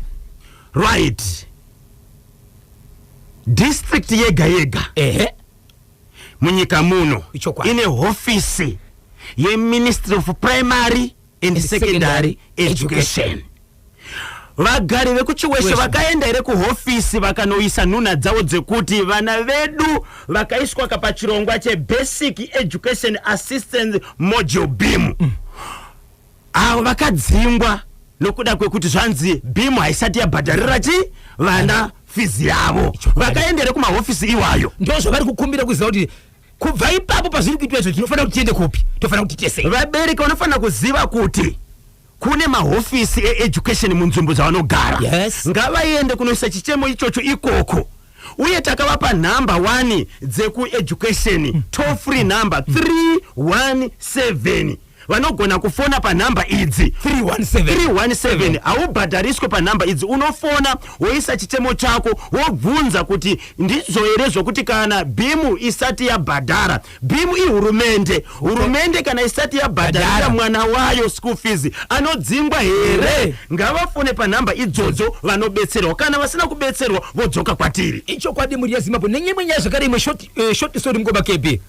right district yega munyika muno ine hofisi yeministry of primary and secondary education vagari vekuchiweshe vakaenda here kuhofisi vakanoisa nhuna dzavo dzekuti vana vedu vakaiswa kapachirongwa chebasic education assistance module BEAM avo vakadzingwa nokuda kwekuti zvanzi BEAM haisati yabhadharira vana fizi yavo vakaendere kumahofisi iwayo ndozvo vari kukumbira kuziva kuti kubva ipapo pazviri kuitwa izvo tinofanira kuti tiende kupi tofanira kuti tiite vabereki vanofanira kuziva kuti kune mahofisi e-education munzvimbo dzavanogara ngavaende kunoisa chichemo ichocho ikoko uye takavapa number 1 dzeku-education toll free number 317 vanogona kufona panhamba idzi 317 haubhadhariswe panhamba idzi unofona woisa chitemo chako wobvunza kuti ndizvo here zvokuti kana BEAM isati yabhadhara BEAM ihurumende kana isati yabhadharira mwana wayo school fees anodzingwa here ngavafone panhamba idzodzo vanobetserwa kana vasina kubetserwa vodzoka kwatiri icho kwadi muri yaZimbabwe nenyimwe nyaya zvakare imwe short story Mukoba KB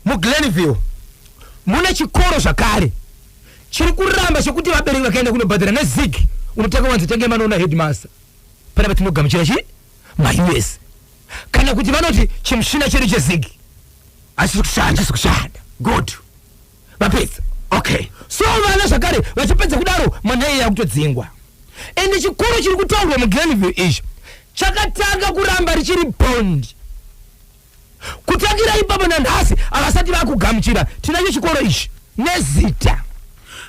muGlenville mune chikoro zvakare chiri kuramba chekuti vabereki vakaenda kunobhadhara neZig unotanga wanzi tange manoona headmaster pana patinogamuchira ma-US kana kuti vanoti chimushina chiri cheZig asikushanda good vapedza okay so vana zvakare vachipedza kudaro mwana iye yakutodzingwa ende chikoro chiri kutaurwa muGlenville icho chakatanga kuramba richiri bond kutangira ipapo nanhasi avasati vakugamuchira tinacho chikoro ichi nezita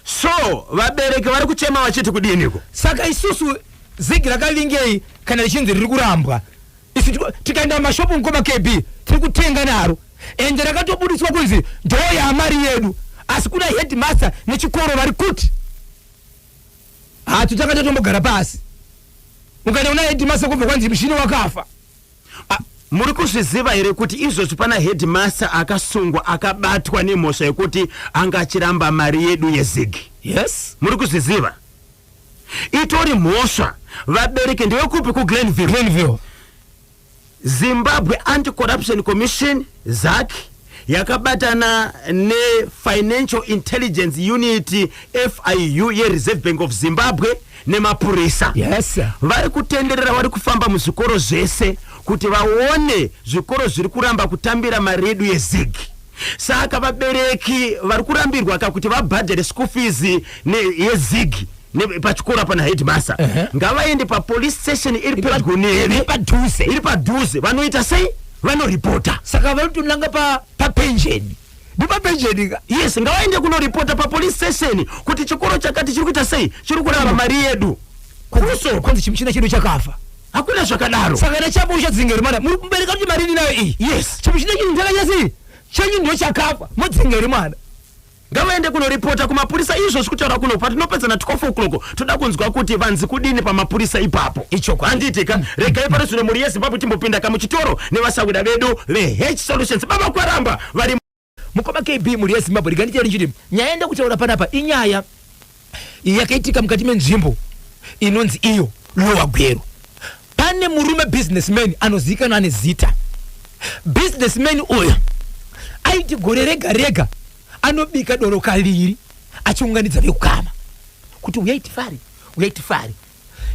so vabereki vari kuchema vachiti kudiniko saka isusu Zig rakavingei kana richinzi riri kurambwa isu tikaenda mashopu Mukoba KB tiri kutenga naro ende rakatobudiswa kunzi ndo yamari yedu asi kuna headmaster nechikoro vari kuti tutanga totombogara pasi mukaenda una headmaster kubva kwanzi mushini wakafa muri kuzviziva here kuti izvozvi pana headmaster akasungwa akabatwa nemhosva yekuti angachiramba mari yedu yeZig muri kuzviziva itori mhosva vabereki ndevekupi kuGlenville Zimbabwe Anti-Corruption Commission ZAC yakabatana neFinancial Intelligence Unit FIU yeReserve Bank of Zimbabwe nemapurisa vari kutenderera vari kufamba muzvikoro zvese kuti vaone zvikoro zviri kuramba kutambira mari yedu yeZig saka vabereki vari kurambirwa kuti vabhadhare school fees yeZig pachikora pana headmaster ngavaende papolice station iri pedyo neve iri padhuze vanoita sei vanoripota saka vanotonanga papensheni ndipapensheni yes ngavaende kunoripota papolice station kuti chikoro chakati chiri kuita sei chiri kuramba mari yedu kwanza chimuchina chedu chakafa hakuna zvakadaro saka chapo uchadzingeri mwana mubereka kuti marini nayo iyi yes chimuchina chedu ndakanyasi chenyu ndio chakafa mudzingeri mwana ngavaende kunoripota kumapurisa izvozvi kutaura kuno patinopedzana 12 o'clock toda kunzwa kuti vanzi kudini pamapurisa ipapo icho handitika regai pano zvino muri yezimbabwe timbopinda kamuchitoro nevasawira vedu veH Solutions baba kwaramba vari mukoma KB muri yezimbabwe rigandicheri chiti nyaya enda kutaura panapa inyaya yakaitika mukati menzvimbo inonzi iyo Lower Gweru. Pane murume businessman anozivikanwa ane zita. Businessman uyo aiti gore rega rega anobika doro kaliri achiunganidza vekukama kuti uyaiti fari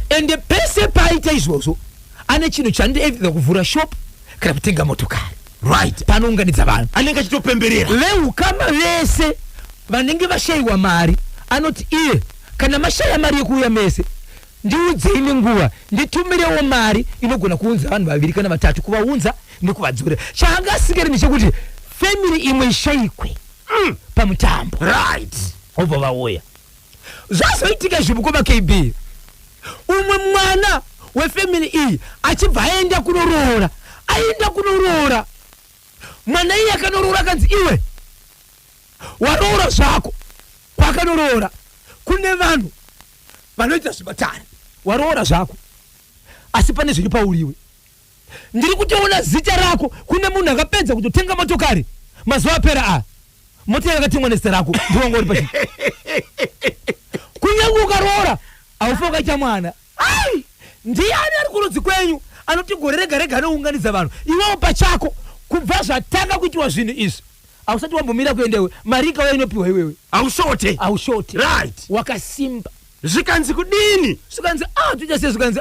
ende pese paita izvozvo ane chinhu chandiedza kuvhura shop kana kutenga motokari right panounganidza vanhu anenge achitopemberera veukama vese vanenge vashayiwa mari anoti iye kana mashaya mari yekuuya mese ndiudzei nenguva nditumirewo mari inogona kuunza vanhu vaviri kana vatatu kuvaunza nekuvadzura chaangasikere nechekuti family imwe ishayikwe pamutambo right obva vauya zvazoitika zvimukoma KB umwe mwana wefamily iyi achibva aenda kunoroora mwana iye akanorora akanzi iwe waroora zvako kwakanorora kune vanhu vanoita zvibatare waroora zvako asi pane zviri pauriwe ndiri kutoona zita rako kune munhu akapedza kutotenga motokari mazuva apera mota yakatengwa nezita rako ndiwangori pachi kunyange ukaroora haufa ukaita mwana ndiani ari kurudzi kwenyu anoti gore rega rega anounganidza vanhu iwewo pachako kubva zvatanga kuitiwa zvinhu izvi hausati wambomira kuendewe mari ikauya inopiwa iwewe aushote right wakasimba zvikanzi kudini zvikanzi tuchase zvikanzi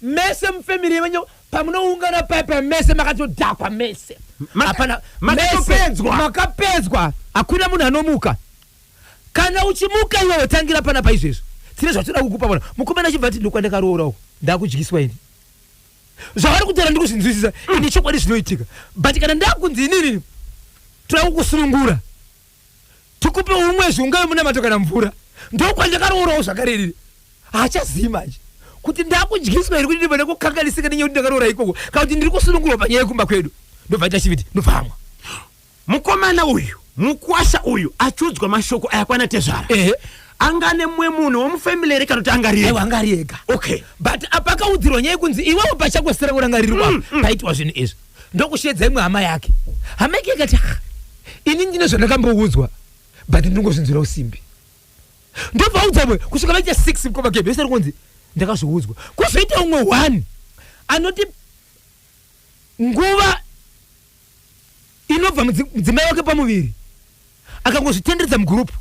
mese mufamily yemenyu pamunoungana paipa mese makatodhakwa mese hapana makapedzwa hakuna munhu anomuka kana uchimuka iwewe tangira panapa izvezvo tine zvatoda kukupa bona mukomana chibva ti ndokwandakaroora uko ndakudyiswa ini zvavari kutaura ndikuzvinzwisisa ini chokwadi zvinoitika but kana ndakunzi inini toda kukusunungura tikupe umwe zviungave muna mato kana mvura ndokwandakaroorawo zvakarerire haachazivi manje kuti ndakudyiswa iri kuti ndibva nekukanganisika nenyaya kuti ndakaroora ikoko kana kuti ndiri kusunungurwa panyaya yekumba kwedu ndobva ita chiviti ndobvamwa mukomana uyu mukwasha uyu achiudzwa mashoko ayakwana tezvara angane mumwe munhu womufamily here kana kuti angari ega okay but apakaudzirwa nyaya yekunzi iwewo pachako sera kurangarirwa paitwa zvinhu izvi ndokushedza imwe hama yake ikati ini ndine zvandakamboudzwa but ndingozvinzwira usimbi ndobva audza mwe kusvika vaita 6 mukoma KB yese rikunzi ndakazviudzwa kuzoita umwe 1 anoti nguva inobva mudzimai wake pamuviri akangozvitenderedza mugurupu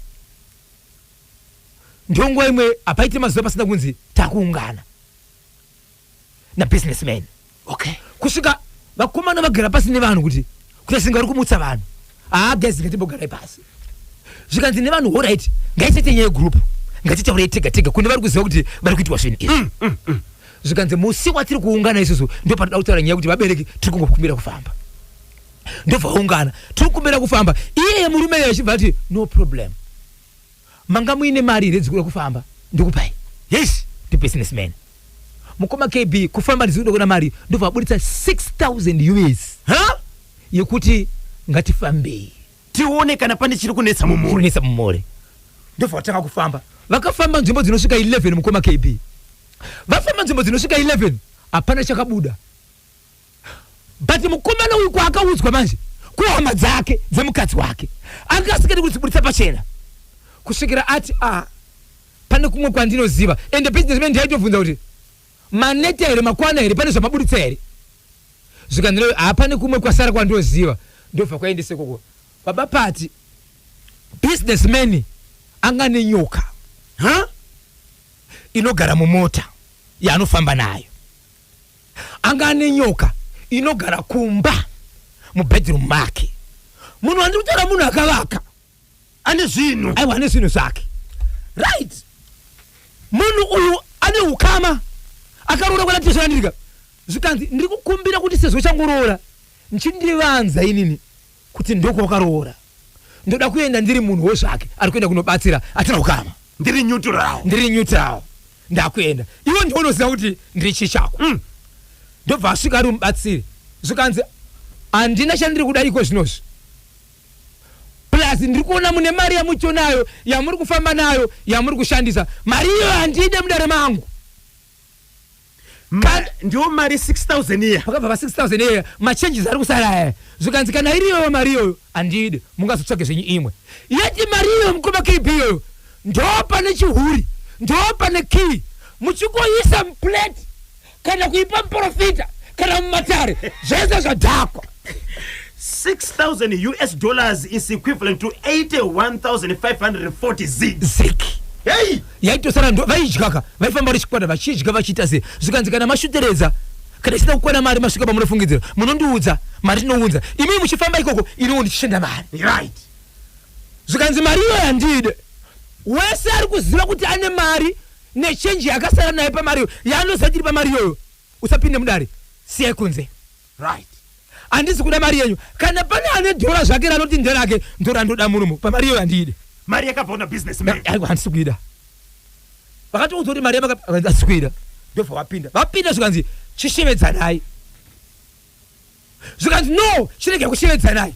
ndonguva imwe hapaite mazuva pasina kunzi takuungana nabusinessman okay kusvika vakomana vagara pasi nevanhu kuti singa kumutsa vanhu gezi ngatimbogarai pasi zvikanzi nevanhu alright ngaisete nyaya yegurupu ngatitaurei tega tega kune vari kuziva kuti vari kuitwa zvinhu izvi zvikanzi musi watiri kuungana isusu ndo patoda kutaura nyaya kuti vabereki tiri kungokumbira kufamba ndobva vaungana tiri kukumbira kufamba iyeye murume iye achibva ati no problem manga muine mari here dzikuda kufamba ndikupai yes businessman mukoma KB kufamba ndizikuda kuona mari ndobva abuditsa 6000 US yekuti ngatifambei tione kana pane chiri kunetsa mumore ndobva vatanga kufamba vakafamba nzvimbo dzinosvika 11 mukoma KB vafamba nzvimbo dzinosvika 11 hapana chakabuda but mukomana uyu kwaakaudzwa manje kuhama dzake dzemukadzi wake angasikati kuti dzibuditsa pachena kusvikira ati pane kumwe kwandinoziva ende businessman ndaitovhunza kuti maneta here makwana here pane zvamabuditsa here zvikandiro hapane kumwe kwasara kwandinoziva ndobva kwaendese koko baba pati businessman anga nenyoka inogara mumota yaanofamba nayo anga nenyoka inogara kumba mubedroom make munhu wandiri kutaura munhu akavaka ane zvinhu zvake right munhu uyu ane ukama akaroora kwana tezvandirika zvikanzi ndiri kukumbira kuti sezvo changoroora nchindivanza inini kuti ndokwakaroora ndoda kuenda ndiri munhu wezvake ari kuenda kunobatsira atina ukama ndiri neutral ndakuenda iwe ndinoziva kuti ndiri chichako ndobva asvika ari mubatsiri zvikanzi handina chandiri kuda iko zvinozvi plus ndiri kuona mune mari yamuchonayo yamuri kufamba nayo yamuri kushandisa mari iyo handide mudare mangu ndiwo mari 6000 iya pakabva pa 6000 iya machenjisi ari kusara aya zvikanzi kana iriyoyo mari iyoyo handide mungazotsvage zvenyu imwe yeti mari iyoyo mukoma KB iyoyo ndopane chihuri ndopane key muchikoisa muplate kana kuipa muprofita kana mumatare zvese zvadhakwa. 6,000 US dollars is equivalent to 81,540 ziki. Hey! Yaitosara ndo vaidya vaifamba vachikwata vachidya vachiita sei zvikanzi kana mashuteredza kana isina kukwana mari masvika pamunofungidzira munondiudza mari tinounza imi muchifamba ikoko iniwo ndichishenda mari right zvikanzi mari iyo handide wese ari kuziva kuti ane mari nechenji yakasara naye pamari yaanoziva chiri pamari iyoyo usapinde mudare siyai kunze right handisi kuda mari yenyu kana pane ane dhora zvake ranoti nderake ndora ndoda murumu pamari iyoyo handide mari yakabva businessman handisi kuida vakatiudza kuti mari handisi kuida ndobva vapinda zvikanzi chishevedzanai zvikanzi no chirege kushevedzanai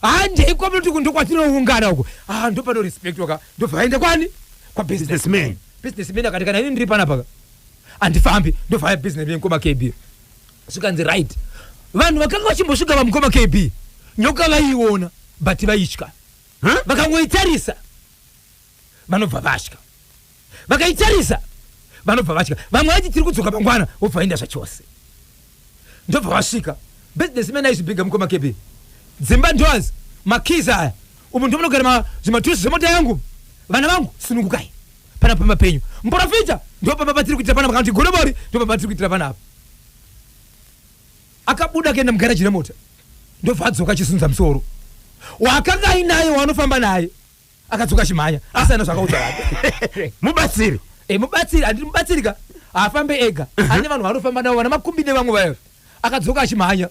handei kwamoti ndokwatinoungana uko ndopano respect waka ndobva vaende kwani businessman akati kana ini ndiri panapa handifambi ndobva vaya businessman Mukoma KB zvikanzi right vanhu vakanga vachimbosvika paMukoma KB nyoka vaiona but vaitya vakangoitarisa vanobva vatya vakaitarisa vanobva vatya vamwe vati tiri kudzoka mangwana wobva vaenda zvachose ndobva vasvika businessman aizvipiga Mukoma KB dzimba ndoazi makeys aya umu ndomunogara zvimatusi zvemota yangu vana vangu sunungukai pana pamba penyu muprofita ndopamba patiri kuitira panapa kana kuti gorobori ndopamba patiri kuitira panapa akabuda kuenda mugaraji remota ndobva adzoka achisunza musoro wakanga ainaye waanofamba naye akadzoka chimhanya asina zvakaudza vake mubatsiri mubatsiri handiri mubatsirika afambe ega ane vanhu vanofamba navo vana makumbi nevamwe vayo akadzoka achimhanya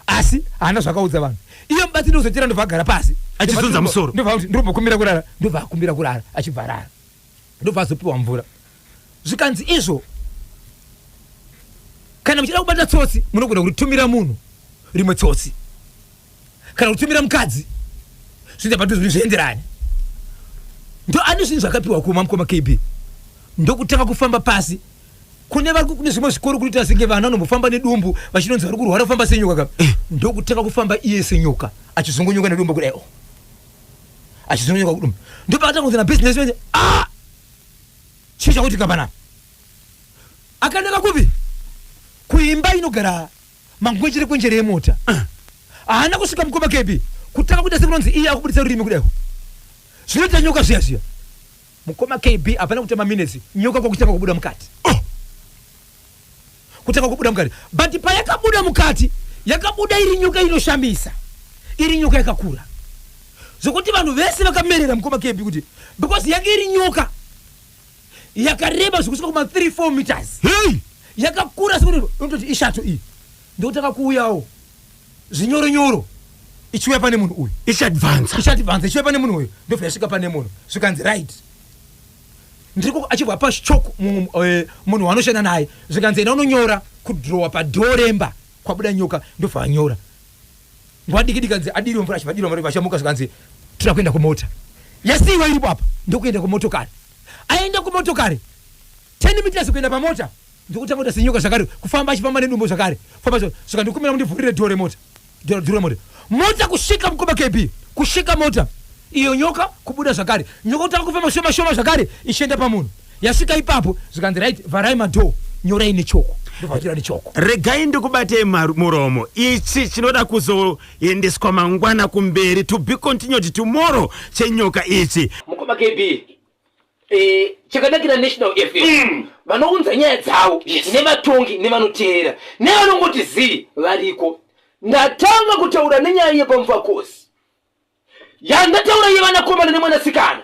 asi haana zvakaudza vanhu iyo mubatsiri uzotira ndobva agara pasi achisunza musoro ndobva kumbira kurara ndobva akumbira kurara achibva rara ndobva azopiwa mvura zvikanzi izvo kana muchida kubata tsotsi munogona kutumira munhu rimwe tsotsi kana kutumira mukadzi zvinoita padhuzi zvienderane ndo ane zvinhu zvakapiwa kuma Mukoma KB ndokutanga kufamba pasi kune zvimwe zvikoro kuita senge vana vanombofamba nedumbu vachinonzi vari kurwara kufamba senyoka ndokutanga kufamba iye senyoka achizongonyoka nedumbu kudai achizongonyoka kudumbu ndopakatanga kunzi na businessman chii chakuitika panapa akanaka kupi kuimba inogara mangwenjere yemota haana kusvika Mukoma KB kutanga kuita sekunonzi iye akubudisa rurimi kudai zvinoita nyoka zviya Mukoma KB hapana kutema minutes nyoka kwakutanga kubuda mukati kutanga kubuda mukati but payakabuda mukati yakabuda iri nyoka inoshamisa iri nyoka yakakura zvokuti vanhu vese vakamerera Mukoma KB kuti because yanga iri nyoka yakareba zvokusvika kuma 3-4 meters yakakura sekuti unototi ishato iyi ndokutanga kuuyawo zvinyoronyoro ichiuya pane munhu uyu ichiadvance ichiuya pane munhu uyu ndobva yasvika pane munhu zvikanzi right ndiriko achibva pachoko munhu wanoshanda naye zvikanzi ena unonyora kudhirowa padhoremba kwabuda nyoka ndobva anyora ngwadikidika adiriwe mvura achibva mvura vachamuka zvikanzi tira kuenda kumota yasiiwa iripo apa ndokuenda kumotokari aenda kumotokari 10 meters kuenda pamota ndokutanga kuita senyoka zvakare kufamba achifamba nedumbu zvakare famba saka ndikumira mundivhurire dhore mota kusvika Mukoma KB kusvika mota iyo nyoka kubuda zvakare nyoka kutanga kufamba shoma zvakare ichienda pamunhu yasvika ipapo zvikanzi right vharai madhoo nyorai nechoko ndobva nechoko regai ndikubatei muromo ichi chinoda kuzoendeswa mangwana kumberi to be continued tomorrow chenyoka ichi Mukoma KB chakanakira National FM vanounza nyaya dzavo nevatongi nevanoteera nevanongoti zii variko ndatanga kutaura nenyaya yepamvakosi yandataura yevanakomana nemwanasikana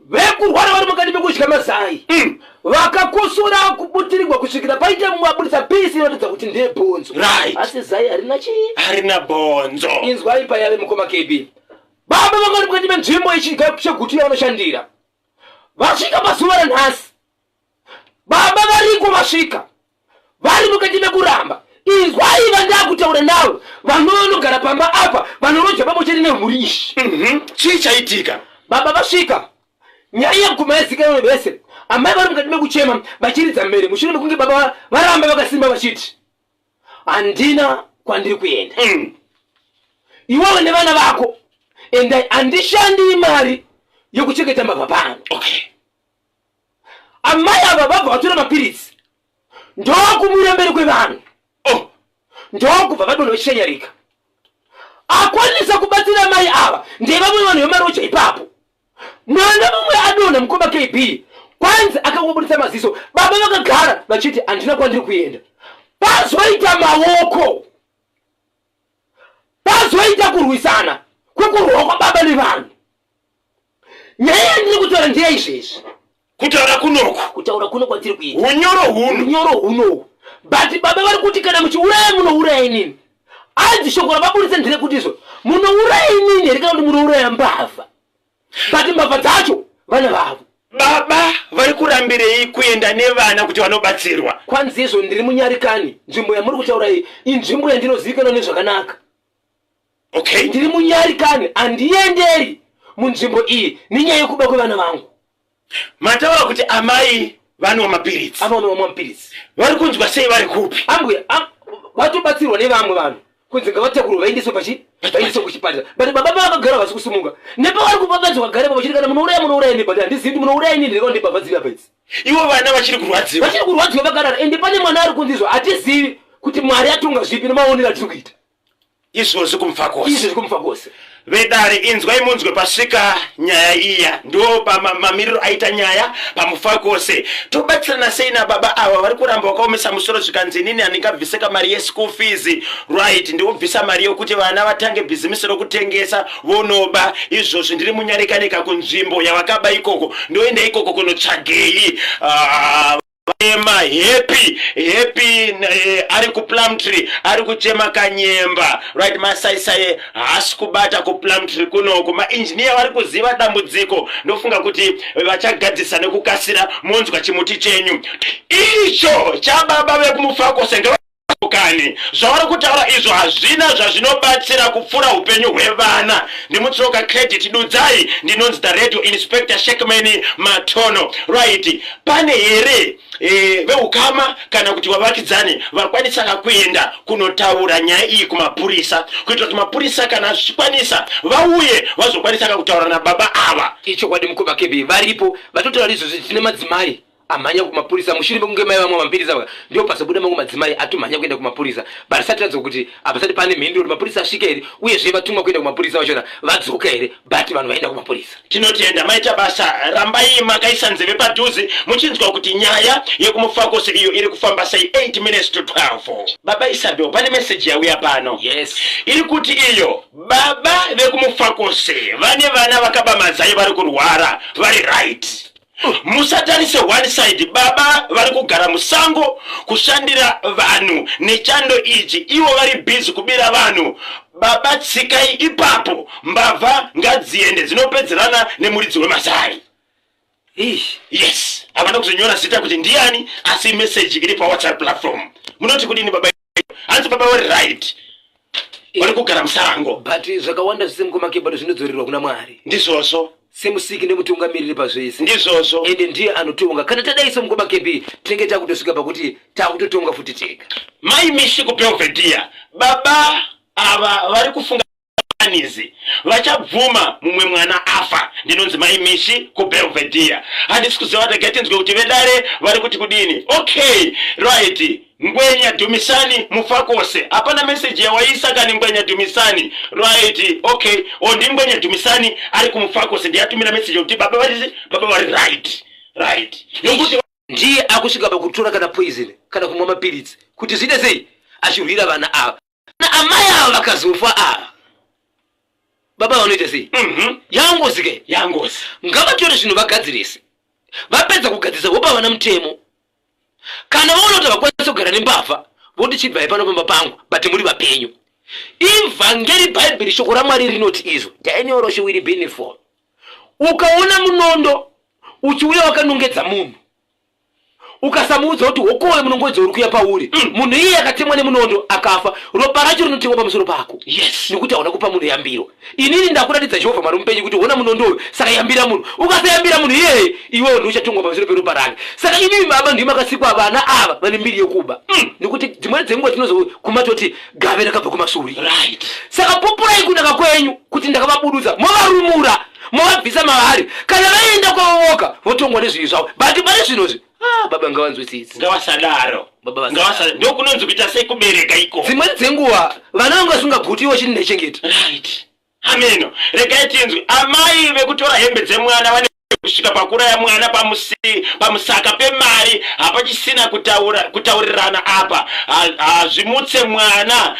vekurwara vari mukati mekudya mazai vakakusura kubutirirwa kusvikira paita mumwe abudisa pisi inoratidza kuti ndebhonzo asi zai harina bonzo inzwai payave Mukoma KB baba vangari mukati menzvimbo chigutu yavanoshandira vasvika pazuva ranhasi baba variko vasvika vari mukati mekuramba izwai vandakutaura nawe vanonogara pamba apa vanonodya pamwe chete nemhurishi. Chii chaitika? Baba vasvika nyaya yekuguma yazikanwa vese amai vari mukati mekuchema vachiridza mberi mushure mekunge baba varamba vakasimba vachiti handina kwandiri kuenda. Iwewe nevana vako endai, handishandi mari yekuchengeta mbavha pano. Okay. Amai ava vabva vatora mapiritsi ndokumira mberi kwevanhu. Ndokubva vadonha vachishanyarika. Akwanisa kubatsira mai ava ndevamwe vanhu vemarocha ipapo. Mwana mumwe adonha mukomba KB kwanza akangobudisa maziso baba vakagara vachiti handina kwandiri kuenda. Pazoita maoko, pazoita kurwisana kwekurwa kwababa nevanhu. Nyaya yandiri kutaura ndeyaizvezvi. Kutaura kunoku? Kutaura kuno kwatiri kuita unyoro huno. But baba vari kuti kana muchiuraya munouraya nini? Anzi shoko rababudisa ndire kutizo munouraya nini here kana kuti munouraya mbavha. But mbavha dzacho vana vavo. Baba vari kurambirei kuenda nevana kuti vanobatsirwa? Kwanzi izvo ndiri munyarikani, nzvimbo yamuri kutaura iyi inzvimbo yandinozivikanwa nezvakanaka. Okay. Ndiri munyarikani, handienderi munzvimbo iyi nenyaya yekuba kwevana vangu. Mataura kuti amai vanwa mapiritsi. Vanwa mapiritsi. Vari kunzwa sei vari kupi? Ambuya vatobatsirwa nevamwe vanhu kunzi ngavatekurwa vaendeswe vaendeswe kuchipatara. But baba vakagara vasi kusimuka nepavari kupapadzwa vagare vachiti kana munouraya nebhati handizivi kuti munouraya nini ndikao ndibhabhadzira pedzi. Ivo vana vachiri kurwadziwa vakarara ende pane mwana ari kunzizwa hatizivi kuti Mwari atonga zvipi nemaonero atiri kuita izvozvi kumfa kwose. vedare inzwai munzwe pasvika nyaya iya ndo mamiriro aita nyaya pamufa kwose. Tobatsirana sei nababa ava vari kuramba vakaomesa musoro zvikanzi inini handingabviseka mari yeschool fees, right, ndiobvisa mari yokuti vana vatange bhizimisi rokutengesa vonoba. Izvozvi ndiri munyarikanika kunzvimbo yavakaba ikoko, ndoenda ikoko kunotsvagei ema happy ari ku Plumtree ari kuchema kanyemba, right, masaisai hasi kubata ku Plumtree kunoko. Mainjiniya vari kuziva dambudziko, ndofunga kuti vachagadzisa nekukasira munzwa chimuti chenyu icho chababa vekumufa kwose kani. Zvavari kutaura izvo hazvina zvazvinobatsira kupfura upenyu hwevana. Ndimutsoka credit dudzai, ndinonzi the radio inspector Shekman Matono, right. Pane here veukama kana kuti vavakidzani vakwanisa kuenda kunotaura nyaya iyi kumapurisa, kuitira kuti mapurisa kana zvikwanisa vauye vazokwanisa kutaura nababa ava. Icho kwadi mukoma kebi varipo vatotaura izvozvi tine madzimai amanya kumapurisa mushure mekunge mai vamwe vampirisa ndio pasabuda mamwe madzimai atumhanya kuenda kumapurisa. But satiradza kuti apasati pane mhinduro kuti mapurisa asvika here uyezve vatumwa kuenda kumapurisa vachona vadzoka here, but vanhu vaenda kumapurisa. Tinotenda maita basa, rambai makaisa nzeve padhuze muchinzwa kuti nyaya yekumufa kwose iyo iri kufamba sei 8 minutes to 12. Baba Isabel, pane message yauya pano. Yes. Iri kuti iyo baba vekumufa kwose vane vana vakaba mazai vari kurwara vari right. Musatarise one side, baba vari kugara musango kushandira vanhu nechando ichi, ivo vari busy kubira vanhu. Baba tsikai ipapo, mbavha ngadziende dzinopedzerana nemuridzi wemasai. Yes, havana kuzonyora zita kuti ndiani, asi message iri pa WhatsApp platform. Munoti kudini baba? Hanzi baba vari right, vari kugara musango. But zvakawanda zvise mukomakebado zvinodzorerwa kuna Mwari. Ndizvozvo semusiki nemutungamiriri pazvese. Ndizvozvo ende ndiye anotonga. Kana tadaiso mukoma kebi tinenge takutosvika pakuti takutotonga futi tega. Mai mishi kupelvedia baba ava vari kufunga anizi vachabvuma mumwe mwana afa. Ndinonzi mai mishi kubelvedia. Handisi kuziva tagetenzwe kuti vedare vari kuti kudini. Okay, right. Ngwenya Dumisani mufa kwose. Hapana message ya waisa kani Ngwenya Dumisani. Right, okay. Ondi Ngwenya Dumisani ari kumufa kwose ndiyatumira message kuti baba vari right. Right. Yokuti ndiye akusvika pakutora kana poison kana kumwa mapiritsi kuti zvide sei achirwira vana ava. Na amai ava vakazofa ava. Baba vanoita sei? Yangozike. Yangozi. Ngavatore zvinhu vagadzirese. Vapedza kugadzirisa vopa vana mutemo. Kana vaona kuti vakwanisa kugara nembavha voti chibva pano pamba pangu but muri vapenyu. Ivhangeri Bible shoko raMwari rinoti izvo Daniel will be for. Ukaona munondo uchiuya wakanongedza munhu ukasamuudza kuti wokowe munongoedza uri kuya pauri munhu iye akatemwa nemunondo akafa ropa racho rinotengwa pamusoro pako nekuti hauna kupa munhu yambiro. Inini ndakuratidza Jehovha Mwari mupenyu kuti wona munondo uyu saka yambira munhu ukasayambira munhu iyeye iwewe ndiwe uchatongwa pamusoro peropa rake. Saka inini baba ndimi makasikwa vana ava vane mbiri yekuba nekuti dzimweni dzenguva tinozokumatoti gave rakabva kumasuri. Saka poporai kunaka kwenyu kuti ndakavabudutsa movarumura movabvisa mavari kana vaenda kwavovoka votongwa nezvinhu zvavo but pane zvinozvi baba ngavanzwisisi ngawasadaro ndio kunonzi kuita sekubereka iko dzimweni dzenguva vana vangasungagutiwo chini nechengeta. Ameno regai tinzwi amai vekutora hembe dzemwana vane kusvika pakura ya mwana pamusaka pemari hapachisina kutaurirana apa zvimutse mwana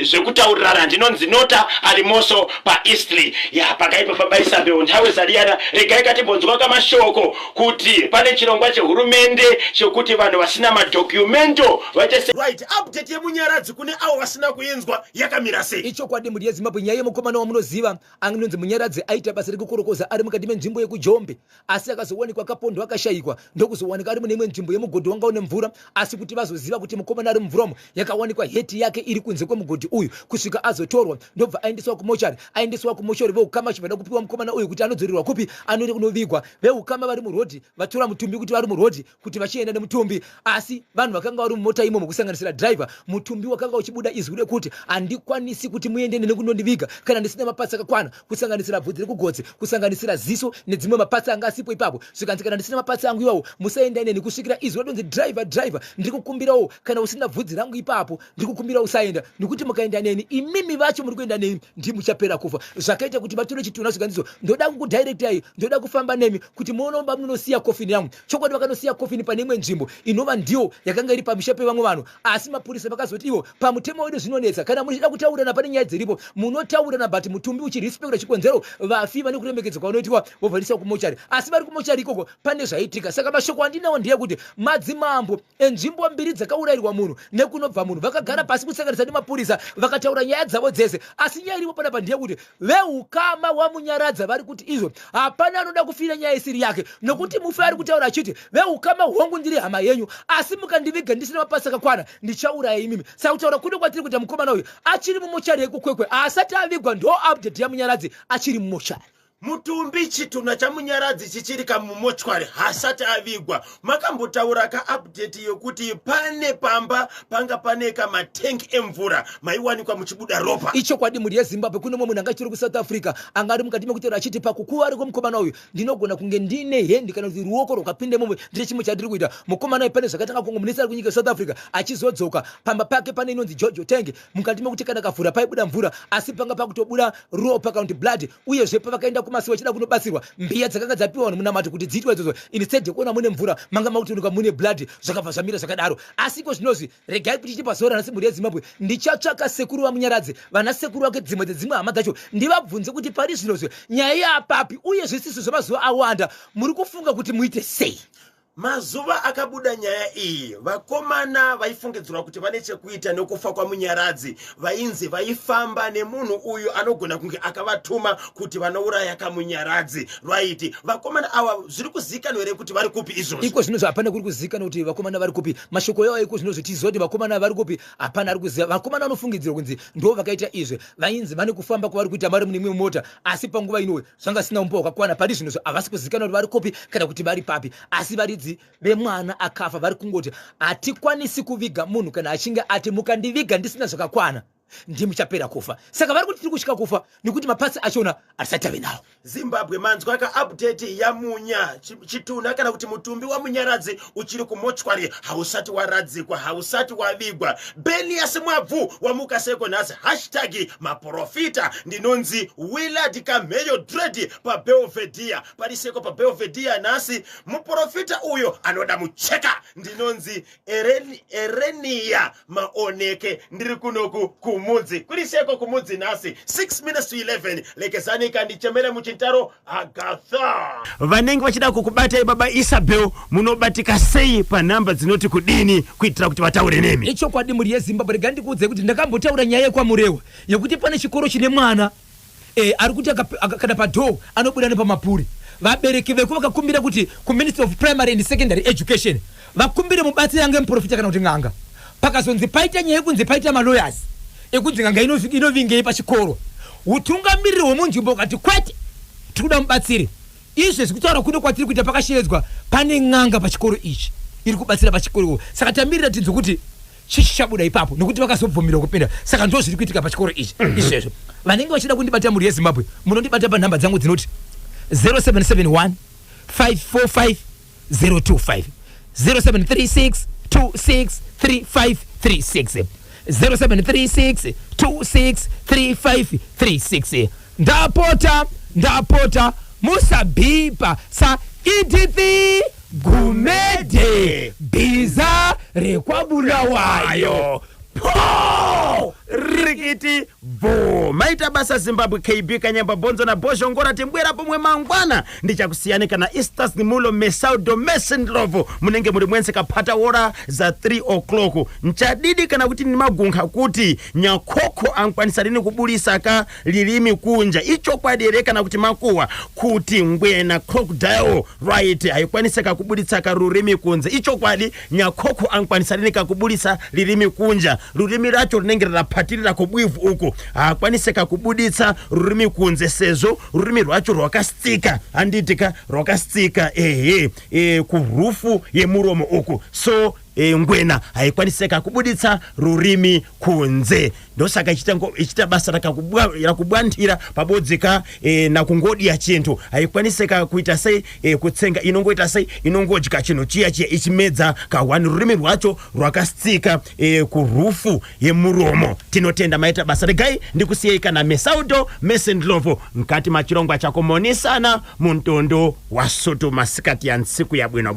zvekutaurirana ndinonzi nota alimoso paEastleigh pakaipa baba Isabel nthawe zariyana regai katimbonzwa kamashoko kuti pane chirongwa chehurumende chokuti vanhu vasina madocumento right update yemunyaradzi kune avo vasina kuinzwa yakamira sei. ichokwadi muri yeZimbabwe nyaya yemukomana wamunoziva anonzi munyaradzi aita basa rekukorokoza ari mukati menzvimbo yekujombe asi akazowanikwa akapondwa akashayikwa ndokuzowanikwa ari mune imwe nzvimbo yemugodhi wanga une mvura asi kuti vazoziva kuti mukomana ari mumvuramo yakawanikwa heti yake iri kunze kwemugodhi uyu kusvika azotorwa ndobva aendeswa kumochari veukama chivada kupiwa mukomana uyu kuti anodzorerwa kupi anoende kunovigwa veukama vari murodhi vatora mutumbi kuti vari murodhi kuti vachienda nemutumbi asi vanhu vakanga vari mumota imomo kusanganisira driver mutumbi wakanga uchibuda izwi rekuti handikwanisi kuti muende nene kunondiviga kana ndisina mapatsi akakwana kusanganisira bvudzi rekugotsi kusanganisira ziso nedzimwe mapatsi anga asipo ipapo zvikanzi kana ndisina mapatsi angu iwawo musaenda neni kusvikira izwi radonzi driver ndiri kukumbirawo kana usina bvudzi rangu ipapo ndiri kukumbira usaenda nekuti mukaenda neni imimi vacho muri kuenda neni ndimuchapera kufa zvakaita kuti vatore chitunha zvikanziso ndoda kukudhairektai ndoda kufamba nemi kuti muonomba munosiya kofini yangu chokwadi vakanosiya kofini pane imwe nzvimbo inova ndiyo yakanga iri pamisha pevamwe vanhu asi mapurisa vakazoti ivo pamutemo wedu zvinonetsa kana muchida kutaurana pane nyaya dziripo munotaurana but mutumbi uchirespekta chikonzero vafi vane kuremekedzwa kwanoitiwa vobvarisa kumochari asi vari kumochari ikoko pane zvaitika saka mashoko andinawo ndeyekuti madzimambo enzvimbo mbiri dzakaurayirwa munhu nekunobva munhu vakagara pasi kusanganisa nemapurisa vakataura nyaya dzavo dzese asi nyaya iripo panapa ndeyekuti veukama wamunyaradza vari kuti izvo hapana anoda kufira nyaya isiri yake nokuti mufi ari kutaura achiti veukama hongu ndiri hama yenyu asi mukandiviga ndisina mapasi akakwana ndichauraya imimi saka kutaura kuno kwatiri kuti mukomana uyu achiri mumochari yekukwekwe asati avigwa ndo update yamunyaradzi achiri mumochari mutumbi chitunha chamunyaradzi chichiri kamumochwari hasati avigwa makambotaura kaupdate yokuti pane pamba panga pane kamatengi emvura maiwanikwa muchibuda ropa ichokwadi muri yeZimbabwe kune mumwe munhu anga achiri kuSouth Africa anga ari mukati mekutora achiti pakukuvari kwemukomana uyu ndinogona kunge ndine hendi kana kuti ruoko rwakapinde mumwe ndire chimwe chandiri kuita mukomana uyu pane zvakatanga kungomunisa ari kunyika yeSouth Africa achizodzoka pamba pake pane inonzi Jojo Tank mukati mekuti kana kavhura paibuda mvura asi panga pakutobuda ropa kana kuti blood uyezve pavakaenda kumasi vachida kunobatsirwa mbiya dzakanga dzapiwa vanhu munamato kuti dziitwa idzodzo instead yekuona mune mvura manga makutonuka mune blood zvakabva zvamira zvakadaro asi iko zvinozvi regai kuti chitipazora nhasi muri yeZimbabwe ndichatsvaka sekuru vamunyaradzi vana sekuru vake dzimwe dzedzimwe hama dzacho ndivabvunze kuti pari zvinozvi nyaya yapapi uye zvisiso zvemazuva awanda muri kufunga kuti muite sei. mazuva akabuda nyaya iyi vakomana vaifungidzirwa kuti vane chekuita nekufa kwamunyaradzi vainzi vaifamba nemunhu uyu anogona kunge akavatuma kuti vanouraya kamunyaradzi right vakomana ava zviri kuzikanwa here kuti vari kupi izvozvo iko zvinozvi hapana kuri kuzikanwa kuti vakomana vari kupi mashoko yavo iko zvinozvi tiziva kuti vakomana vari kupi hapana ari kuziva vakomana vanofungidzirwa kunzi ndo vakaita izvi vainzi vane kufamba kwavari kuita vari mune imwe mota asi panguva inowe zvanga sina umba wakakwana pari zvinozvi havasi kuzikanwa kuti vari kupi kana kuti vari papi asi varidzi vemwana akafa vari kungoti hatikwanisi kuviga munhu kana achinge ati mukandiviga ndisina zvakakwana ndimuchapera kufa saka vari kuti tiri kusvika kufa nekuti mapatsi achona hatisati ave nawo. Zimbabwe manzwa kaupdate yamunya chitunha kana kuti mutumbi wamunyaradzi uchiri kumochwari hausati waradzikwa hausati wavigwa Benias Mwabvu wamuka seko nhasi #maprofita ndinonzi Willard Kameyo Dread paBelvedere pariseko paBelvedere nhasi muprofita uyo anoda mucheka ndinonzi Erenia Maoneke ndiri kunoku kumudzi kuriseko kumudzi nhasi 6 minutes to 11 lekezani kandichemere muchintaro Agatha vanenge vachida kukubatai baba Isabel munobatika sei panhamba dzinoti kudini kuitira kuti vataure nemi. ichokwadi muri yeZimbabwe rega ndikuudze kuti ndakambotaura nyaya yekwamurewa yekuti pane chikoro chine mwana ari kuti kana padhoo anobuda nepamapuri vabereki veku vakakumbira kuti ku Ministry of Primary and Secondary Education vakumbire mubatsiri yange muprofita kana kuti ng'anga pakazonzi paita nyaya yekunzi paita malawyers ekunzi ng'anga inovingei pachikoro utungamiriri wemunzvimbo ukati kwete tikuda mubatsiri izvo zvikutaura kuno kwatiri kuita pakashedzwa pane ng'anga pachikoro ichi iri kubatsira pachikoro saka tamirira tinzwe kuti chichi chabuda ipapo nokuti vakazobvumira kupinda saka ndo zviri kuitika pachikoro ichi izvezvo vanenge vachida kundibata mhuri yeZimbabwe munondibata panhamba dzangu dzinoti 0771 545 025 0736 263536 0736 263536 ndapota musabhipa sa idithi gumede biza rekwabulawayo po rikiti vo maita basa Zimbabwe KB Kanyamba Bonzo na Boshongora timbwera pomwe mangwana ndichakusiyanika na Esther Nimulo Mesaudo Mesendlovo munenge muri mwense kapata ora za 3 o'clock nchadidi kana kuti ni magunkha kuti nyakhokho ankwanisa rini kubulisa ka lilimi kunja icho kwadereka na kuti makuwa kuti ngwena crocodile right haikwaniseka kubulitsa ka rurimi kunze icho kwadi nyakhokho ankwanisa rini kakubulisa lilimi kunja rurimi racho rinenge rapatirira kubwivu uko akwaniseka kubuditsa rurimi kunze sezo rurimi rwacho rwakastika anditika rwakastika kurufu yemuromo uko so ngwena haikwaniseka kubuditsa rurimi kunze ndosaka ichita basa rakubwandira pabodzika na kungodi ya chintu haikwaniseka kuita sei kutsenga inongoita sei inongodya chinhu chiya ichimedza kawani rurimi rwacho rwakastika kurufu yemuromo tinotenda maita basa regai ndikusiyika na Mesaudo Mesendlovo mkati machirongwa chako monisana muntondo wa Soto masikati ya nsiku ya bwino